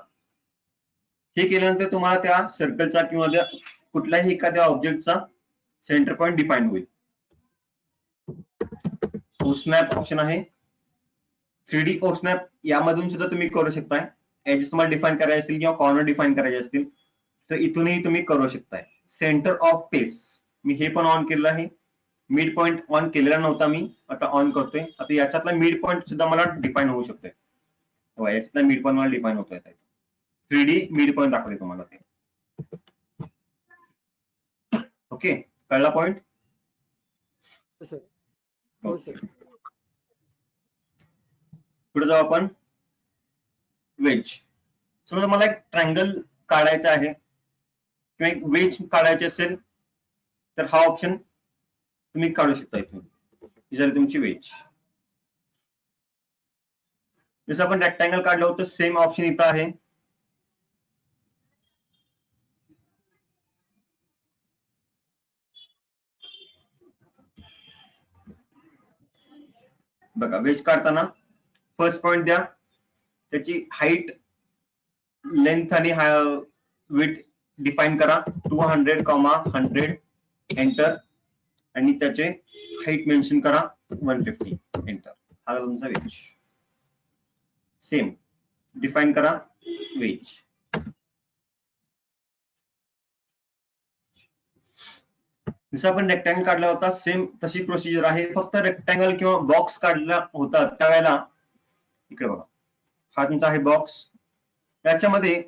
हे केल्यानंतर तुम्हाला त्या सर्कलचा किंवा त्या कुठल्याही एखाद्या ऑब्जेक्टचा सेंटर पॉईंट डिफाईन होईल. ओ स्नॅप ऑप्शन आहे. 3D ओ स्नॅप यामधून सुद्धा तुम्ही करू शकताय. एजेस तुम्हाला डिफाईन करायचे असतील किंवा कॉर्नर डिफाईन करायचे असतील तर इथूनही तुम्ही करू शकताय. सेंटर ऑफ फेस मी हे पण ऑन केलेलं आहे. मिड पॉईंट ऑन केलेला नव्हता मी, आता ऑन करतोय. आता याच्यातला मिड पॉईंट सुद्धा मला डिफाईन होऊ शकतोय. याच्यातला मिड पॉईंट मला डिफाईन होतोय. 3D मिड पॉईंट दाखवते तुम्हाला ते. ओके, कळला पॉईंट? हो सर. पुढे जाऊ आपण. वेज. समजा मला एक ट्रायंगल काढायचा आहे किंवा एक वेज काढायचे असेल तर हा ऑप्शन तुम्ही काढू शकता इथून. ही झाली तुमची वेज. जसं आपण रेक्टँगल काढलं होतं सेम ऑप्शन इथं आहे. बघा, वेज काढताना फर्स्ट पॉइंट द्या, त्याची हाईट, लेंथ आणि विड्थ डिफाईन करा. 200, 100, एंटर, आणि त्याचे हाईट मेन्शन करा 150, एंटर. हा तुमचा वेज. सेम डिफाईन करा वेज. जसं आपण रेक्टँगल काढला होता सेम तशी प्रोसिजर आहे. फक्त रेक्टँगल किंवा बॉक्स काढला होता त्यावेळेला इकडे बघा, हा तुमचा आहे बॉक्स. त्याच्यामध्ये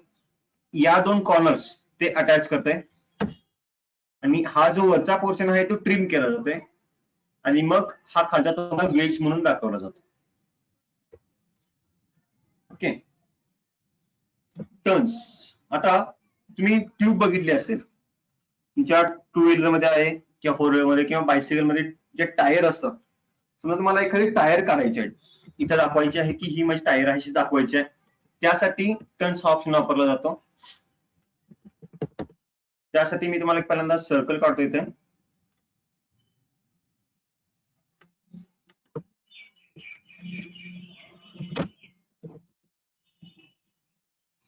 या दोन कॉर्नर्स ते अटॅच करते आणि हा जो वरचा पोर्शन आहे तो ट्रिम केला जातोय आणि मग हा खालचा तुम्हाला वेज म्हणून दाखवला जातो. ओके. टर्न्स. आता तुम्ही ट्यूब बघितली असेल तुमच्या टू व्हीलर मध्ये आहे किंवा फोर व्हीलर मध्ये किंवा बायसिकल मध्ये जे टायर असतात. समजा तुम्हाला एखादी टायर काढायची आहे, इथे दाखवायची आहे की ही माझी टायर आहे, दाखवायची आहे. त्यासाठी टर्न्स हा ऑप्शन वापरला जातो. त्यासाठी मी तुम्हाला पहिल्यांदा सर्कल काढतो इथे.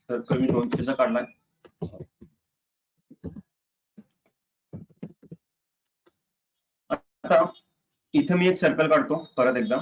सर्कल मी 200चा काढलाय. आता इथं मी एक सर्कल काढतो परत एकदा.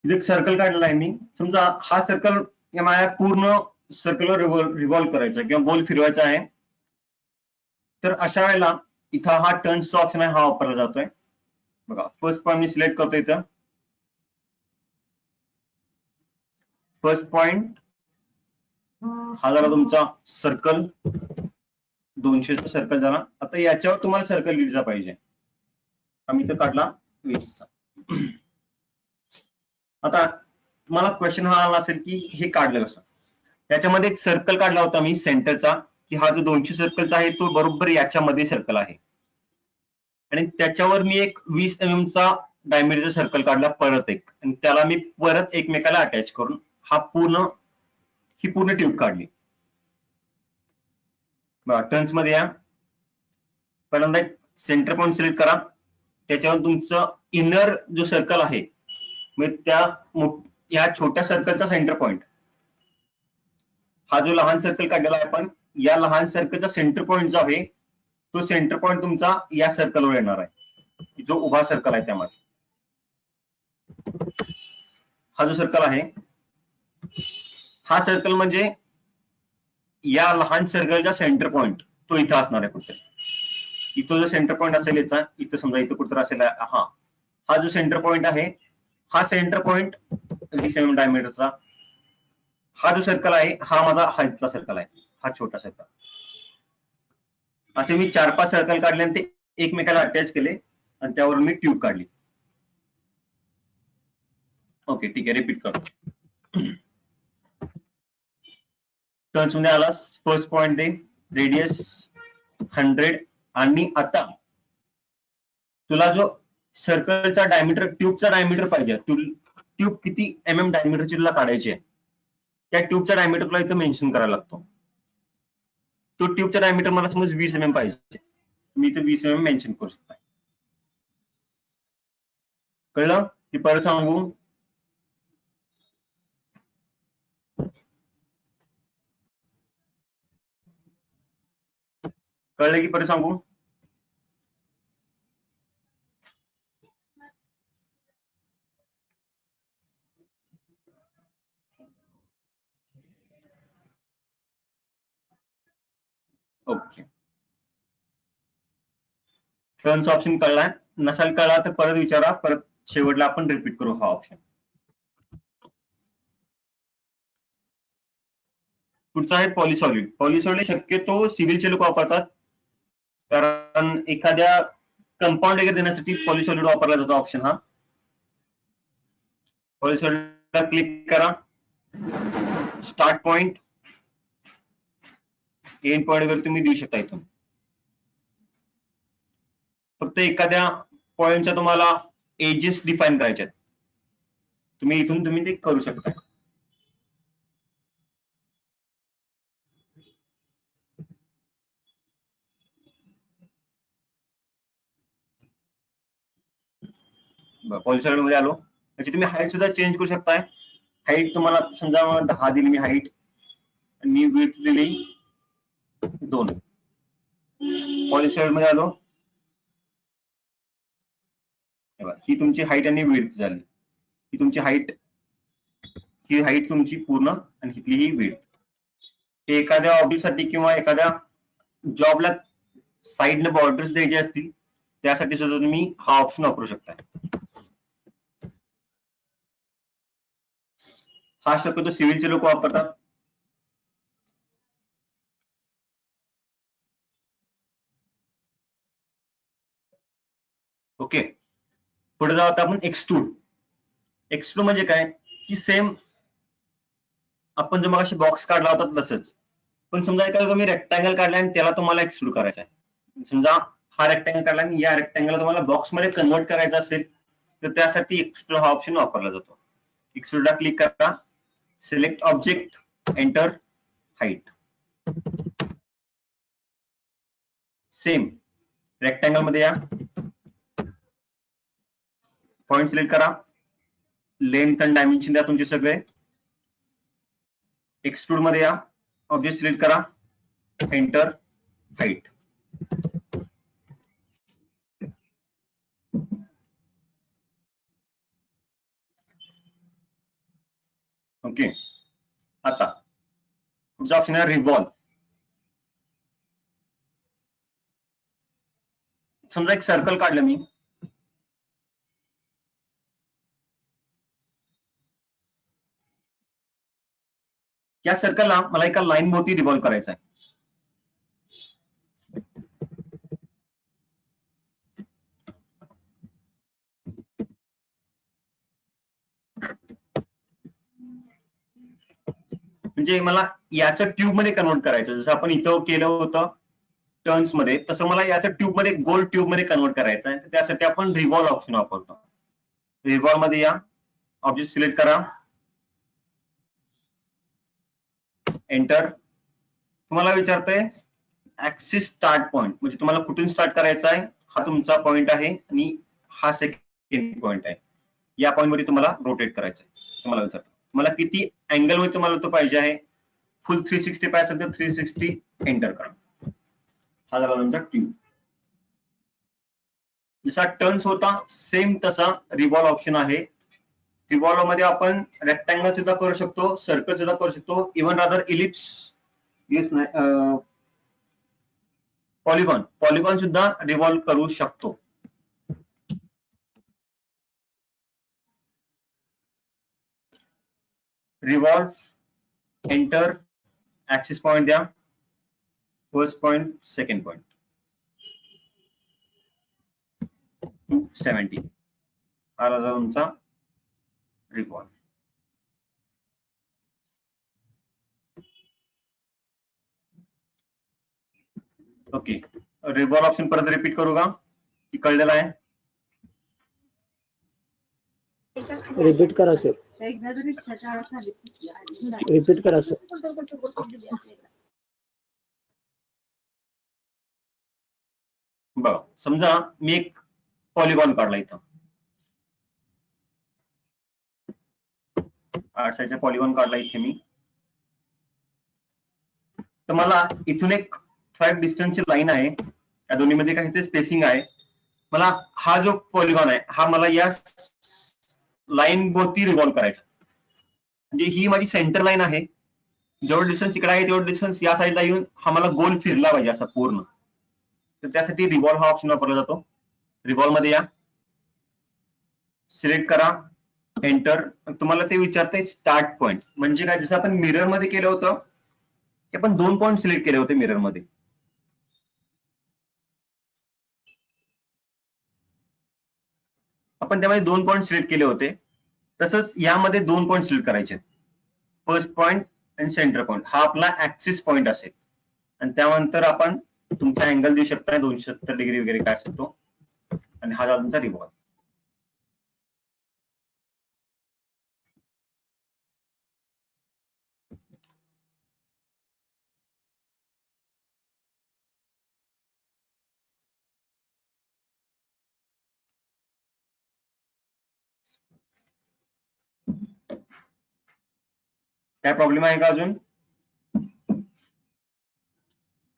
इथे एक सर्कल काढलेला आहे मी. समजा हा सर्कल या माझ्या पूर्ण सर्कलवर रिव्हॉल्व करायचा किंवा गोल फिरवायचा आहे. तर अशा वेळेला इथं हा टर्न्सचा ऑप्शन आहे, हा वापरला जातोय. बघा, फर्स्ट पॉईंट मी सिलेक्ट करतो इथं. फर्स्ट पॉइंट हा झाला तुमचा सर्कल, 200चा सर्कल झाला. आता याच्यावर तुम्हाला सर्कल लीडचा पाहिजे, आम्ही इथं काढला 20चा. आता तुम्हाला क्वेश्चन हा आला असेल की हे काढलं कसं. याच्यामध्ये एक सर्कल काढला होता मी सेंटरचा, की हा जो 200 सर्कलचा आहे तो बरोबर याच्यामध्ये सर्कल आहे, आणि त्याच्यावर मी एक 20 mm चा डायमीटरचा सर्कल काढला परत एक, आणि त्याला मी परत एकमेकाला अटॅच करून ही पूर्ण ट्यूब काढली. टर्न्स मध्ये या, पहिल्यांदा सेंटर पॉईंट सिलेक्ट करा, त्याच्यावर तुमचं इनर जो सर्कल आहे मग या छोट्या सर्कलचा सेंटर पॉईंट, हा जो लहान सर्कल काढलेला आहे आपण, या लहान सर्कलचा सेंटर पॉईंट जो आहे तो सेंटर पॉईंट तुमचा या सर्कलवर येणार आहे, जो उभा सर्कल आहे त्यामध्ये. हा जो सर्कल आहे, हा सर्कल म्हणजे या लहान सर्कलचा सेंटर पॉईंट तो इथं असणार आहे कुठे. इथं जो सेंटर पॉईंट असेल याचा, इथं समजा इथं कुठं असेल, हा जो सेंटर पॉईंट आहे, हा सेंटर पॉईंट 20 mm डायमीटरचा. हा जो सर्कल आहे हा माझा हाईटचा सर्कल आहे, हा छोटा सर्कल. असे मी 4-5 सर्कल काढले आणि ते एकमेकाला अटॅच केले आणि त्यावरून मी ट्यूब काढली. ओके, ठीक आहे, रिपीट करतो. टर्न्स मध्ये आला, फर्स्ट पॉइंट दे, रेडियस 100, आणि आता तुला जो सर्कलचा डायमीटर, ट्यूबचा डायमीटर पाहिजे, ट्यूब किती mm डायमीटरची तुला काढायची आहे, त्या ट्यूबचा डायमीटर तुला इथं मेन्शन करायला लागतो. तो ट्यूबचा डायमीटर मला समज 20 mm पाहिजे, मी इथे 20 mm मेन्शन करू शकता. कळलं की परत सांगू? कळलं की परत सांगू? ओके, टर्न्स ऑप्शन कळलाय? नसेल कळला तर परत विचारा, परत शेवटला आपण रिपीट करू हा ऑप्शन. पुढचा आहे पॉलिसॉलिड. पॉलिसॉलिड शक्यतो सिव्हिलचे लोक वापरतात, कारण एखाद्या कंपाऊंड वगैरे देण्यासाठी पॉलिसॉलिड वापरला जातो ऑप्शन हा. पॉलिसॉलिडला क्लिक करा, स्टार्ट पॉइंट, एंड पॉइंट वगैरे तुम्ही देऊ शकता इथून. फक्त एखाद्या पॉइंटच्या तुम्हाला एजेस डिफाईन करायचे आहेत, तुम्ही ते करू शकता. पॉलिसॉलिड मध्ये आलो, त्याची तुम्ही हाईट सुद्धा चेंज करू शकताय. हाईट तुम्हाला समजा 10 दिली मी हाईट, आणि मी विड्थ दिली 2. पॉलिसॉलिड मध्ये आलो, ही तुमची हाईट आणि विड्थ झाली. ही तुमची हाईट, ही हाईट तुमची पूर्ण, आणि इथली ही विड्थ. एखाद्या ऑब्जेक्टसाठी किंवा एखाद्या जॉबला साईडने बॉर्डर्स द्यायचे असतील त्यासाठी सुद्धा तुम्ही हा ऑप्शन वापरू शकता. हा शक्यतो सिव्हिलचे लोक वापरतात. ओके, पुढे जाऊ आता आपण एक्सट्रूड. एक्सट्रूड म्हणजे काय की सेम आपण जो मगाशी बॉक्स काढला होता तसंच, पण समजा एखादा तुम्ही रेक्टँगल काढला आणि त्याला तुम्हाला एक्सट्रूड करायचा आहे. समजा हा रेक्टँगल काढला आणि या रेक्टँगलला तुम्हाला बॉक्स मध्ये कन्वर्ट करायचं असेल तर त्यासाठी एक्सट्रूड हा ऑप्शन वापरला जातो. एक्सट्रूडला क्लिक करा, select object, enter height. Same rectangle मध्ये या, पॉइंट सिलेक्ट करा, लेंथ आणि डायमेन्शन द्या तुमचे सगळे. एक्सट्रूड मध्ये या, ऑब्जेक्ट सिलेक्ट करा, एंटर, हाईट. ओके. आता पुढचा ऑप्शन आहे रिव्हॉल्व. समजा एक सर्कल काढलं मी, या सर्कलला मला एका लाईन भोवती रिव्हॉल्व करायचं आहे. म्हणजे मला याचं ट्यूब मध्ये कन्वर्ट करायचं, जसं आपण इथं केलं होतं टर्न्स मध्ये, तसं मला याचं ट्यूब मध्ये, गोल ट्यूब मध्ये कन्वर्ट करायचं आहे. त्यासाठी आपण रिव्हॉल्व ऑप्शन वापरतो. रिव्हॉल्व मध्ये या, ऑब्जेक्ट सिलेक्ट करा, एंटर. तुम्हाला विचारतंय ऍक्सिस स्टार्ट पॉइंट, म्हणजे तुम्हाला कुठून स्टार्ट करायचा आहे. हा तुमचा पॉइंट आहे आणि हा सेकंड पॉइंट आहे. या पॉइंट मध्ये तुम्हाला रोटेट करायचं आहे. तुम्हाला विचारतो तुम्हाला किती अँगल मध्ये तुम्हाला तो पाहिजे आहे. फुल 360 पाहिजे असेल तर 360, एंटर करा. हा झाला तुमचा ट्यूब. जसा टर्न्स होता सेम तसा रिव्हॉल्व ऑप्शन आहे. रिव्हॉल्व मध्ये आपण रेक्टँगल सुद्धा करू शकतो, सर्कल सुद्धा करू शकतो, इव्हन रादर इलिप्स, पॉलिगॉन सुद्धा रिव्हॉल्व करू शकतो. रिव्हॉल्व, एंटर, ऍक्सिस पॉइंट द्या, फर्स्ट पॉइंट, सेकंड पॉइंट, 270. हा झाला तुमचा रिव्हॉल्व. ओके. रिव्हॉल्व ऑप्शन परत रिपीट करू का, की कळलेला आहे? रिपीट करा सर. रिपीट करा सर. बघा, समजा मी एक पॉलिगॉन काढला इथं, 8 साईजचा पॉलिगॉन काढला इथे मी. तर मला इथून एक 5 डिस्टन्सची लाईन आहे, या दोन्हीमध्ये काही ते स्पेसिंग आहे. मला हा जो पॉलिगॉन आहे हा मला या लाईन भोवती रिव्हॉल्व करायचा. म्हणजे ही माझी सेंटर लाईन आहे. जेवढं डिस्टन्स इकडे आहे तेवढं डिस्टन्स या साईडला येऊन हा मला गोल फिरला पाहिजे असा पूर्ण. तर त्यासाठी रिव्हॉल्व हा ऑप्शन वापरला जातो. रिव्हॉल्व मध्ये या, सिलेक्ट करा, एंटर. तुम्हाला ते विचारते स्टार्ट पॉइंट म्हणजे काय. जसं आपण मिरर मध्ये केलं होतं की आपण 2 पॉइंट सिलेक्ट केले होते मिरर मध्ये. आपण त्यामध्ये 2 पॉइंट सिलेक्ट केले होते, तसंच यामध्ये 2 पॉइंट सिलेक्ट करायचे. फर्स्ट पॉइंट आणि सेंटर पॉइंट हा आपला ऍक्सिस पॉइंट असेल, आणि त्यानंतर आपण तुमचा अँगल देऊ शकता 270 डिग्री वगैरे काय असेल तो, आणि हा झाला तुमचा रिव्हॉल्व. काय प्रॉब्लेम आहे का अजून?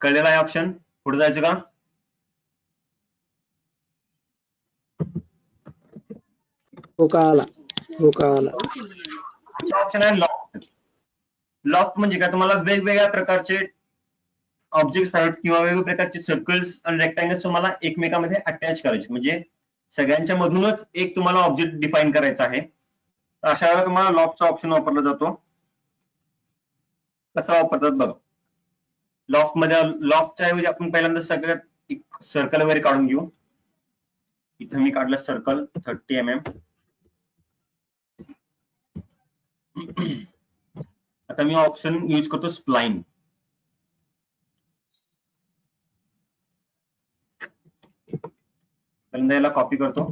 कळलेला आहे ऑप्शन? पुढे जायचं का? हो कळाला. हो कळाला. ऑप्शन आहे लॉफ्ट. लॉफ्ट म्हणजे काय, तुम्हाला वेगवेगळ्या प्रकारचे ऑब्जेक्ट्स आहेत किंवा वेगवेगळ्या प्रकारचे सर्कल्स आणि रेक्टँगल्स तुम्हाला एकमेकांमध्ये अटॅच करायचे. म्हणजे सगळ्यांच्या मधूनच एक तुम्हाला ऑब्जेक्ट डिफाईन करायचा आहे. अशा वेळेला तुम्हाला लॉफ्टचा ऑप्शन वापरला जातो. कसा वापरतात बघा. लॉफ्ट मध्ये, लॉफ्टच्या ऐवजी आपण पहिल्यांदा सगळ्यात एक सर्कल वगैरे काढून घेऊ. इथं मी काढलं सर्कल 30 mm. आता मी ऑप्शन यूज करतो स्प्लाइन. पहिल्यांदा याला कॉपी करतो.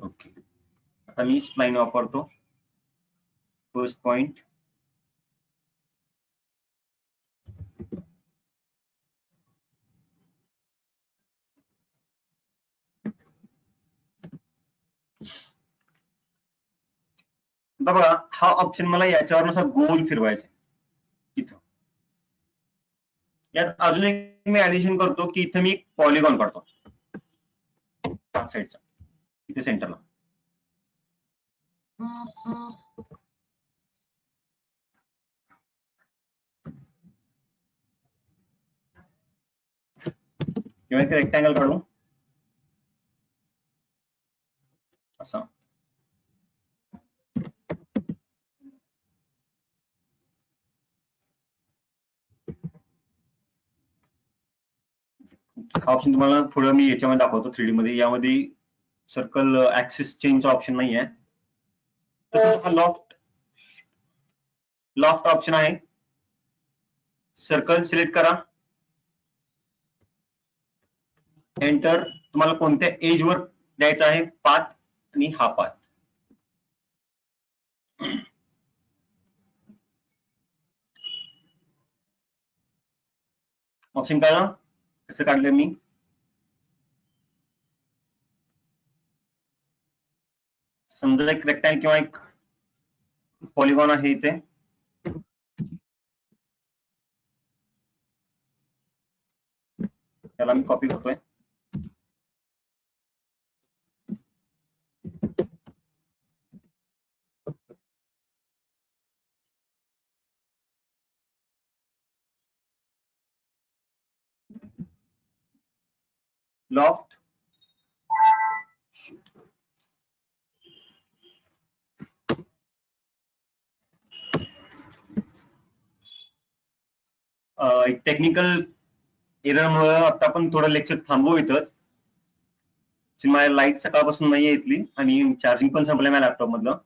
ओके. आता मी स्प्लाइन वापरतो. फर्स्ट पॉइंट, आता बघा हा ऑप्शन मला याच्यावर असा गोल फिरवायचा आहे इथं. यात अजून एक मी ऍडिशन करतो की इथे मी पॉलिगॉन काढतो पाच साईडचा इथे सेंटरला. किंवा एक रेक्टँगल काढू असा. हा ऑप्शन तुम्हाला पुढे मी याच्यामध्ये दाखवतो 3D मध्ये. यामध्ये सर्कल ऍक्सिस चेंजचा ऑप्शन नाही आहे. तसंच हा लॉफ्ट ऑप्शन आहे. सर्कल सिलेक्ट करा, एंटर. तुम्हाला कोणत्या एज वर द्यायचा आहे पाथ आणि हा पाथ. ऑप्शन कळलं कसं काढलं मी? समजा एक रेक्टँगल किंवा एक पॉलिगॉन आहे इथे. त्याला मी कॉपी करतोय. लॉफ्ट एक टेक्निकल एररमुळे आता आपण थोडं लेक्चर थांबवू इथंच. माझ्या लाईट सकाळपासून नाहीये इथली आणि चार्जिंग पण संपलंय माझ्या लॅपटॉप मधलं.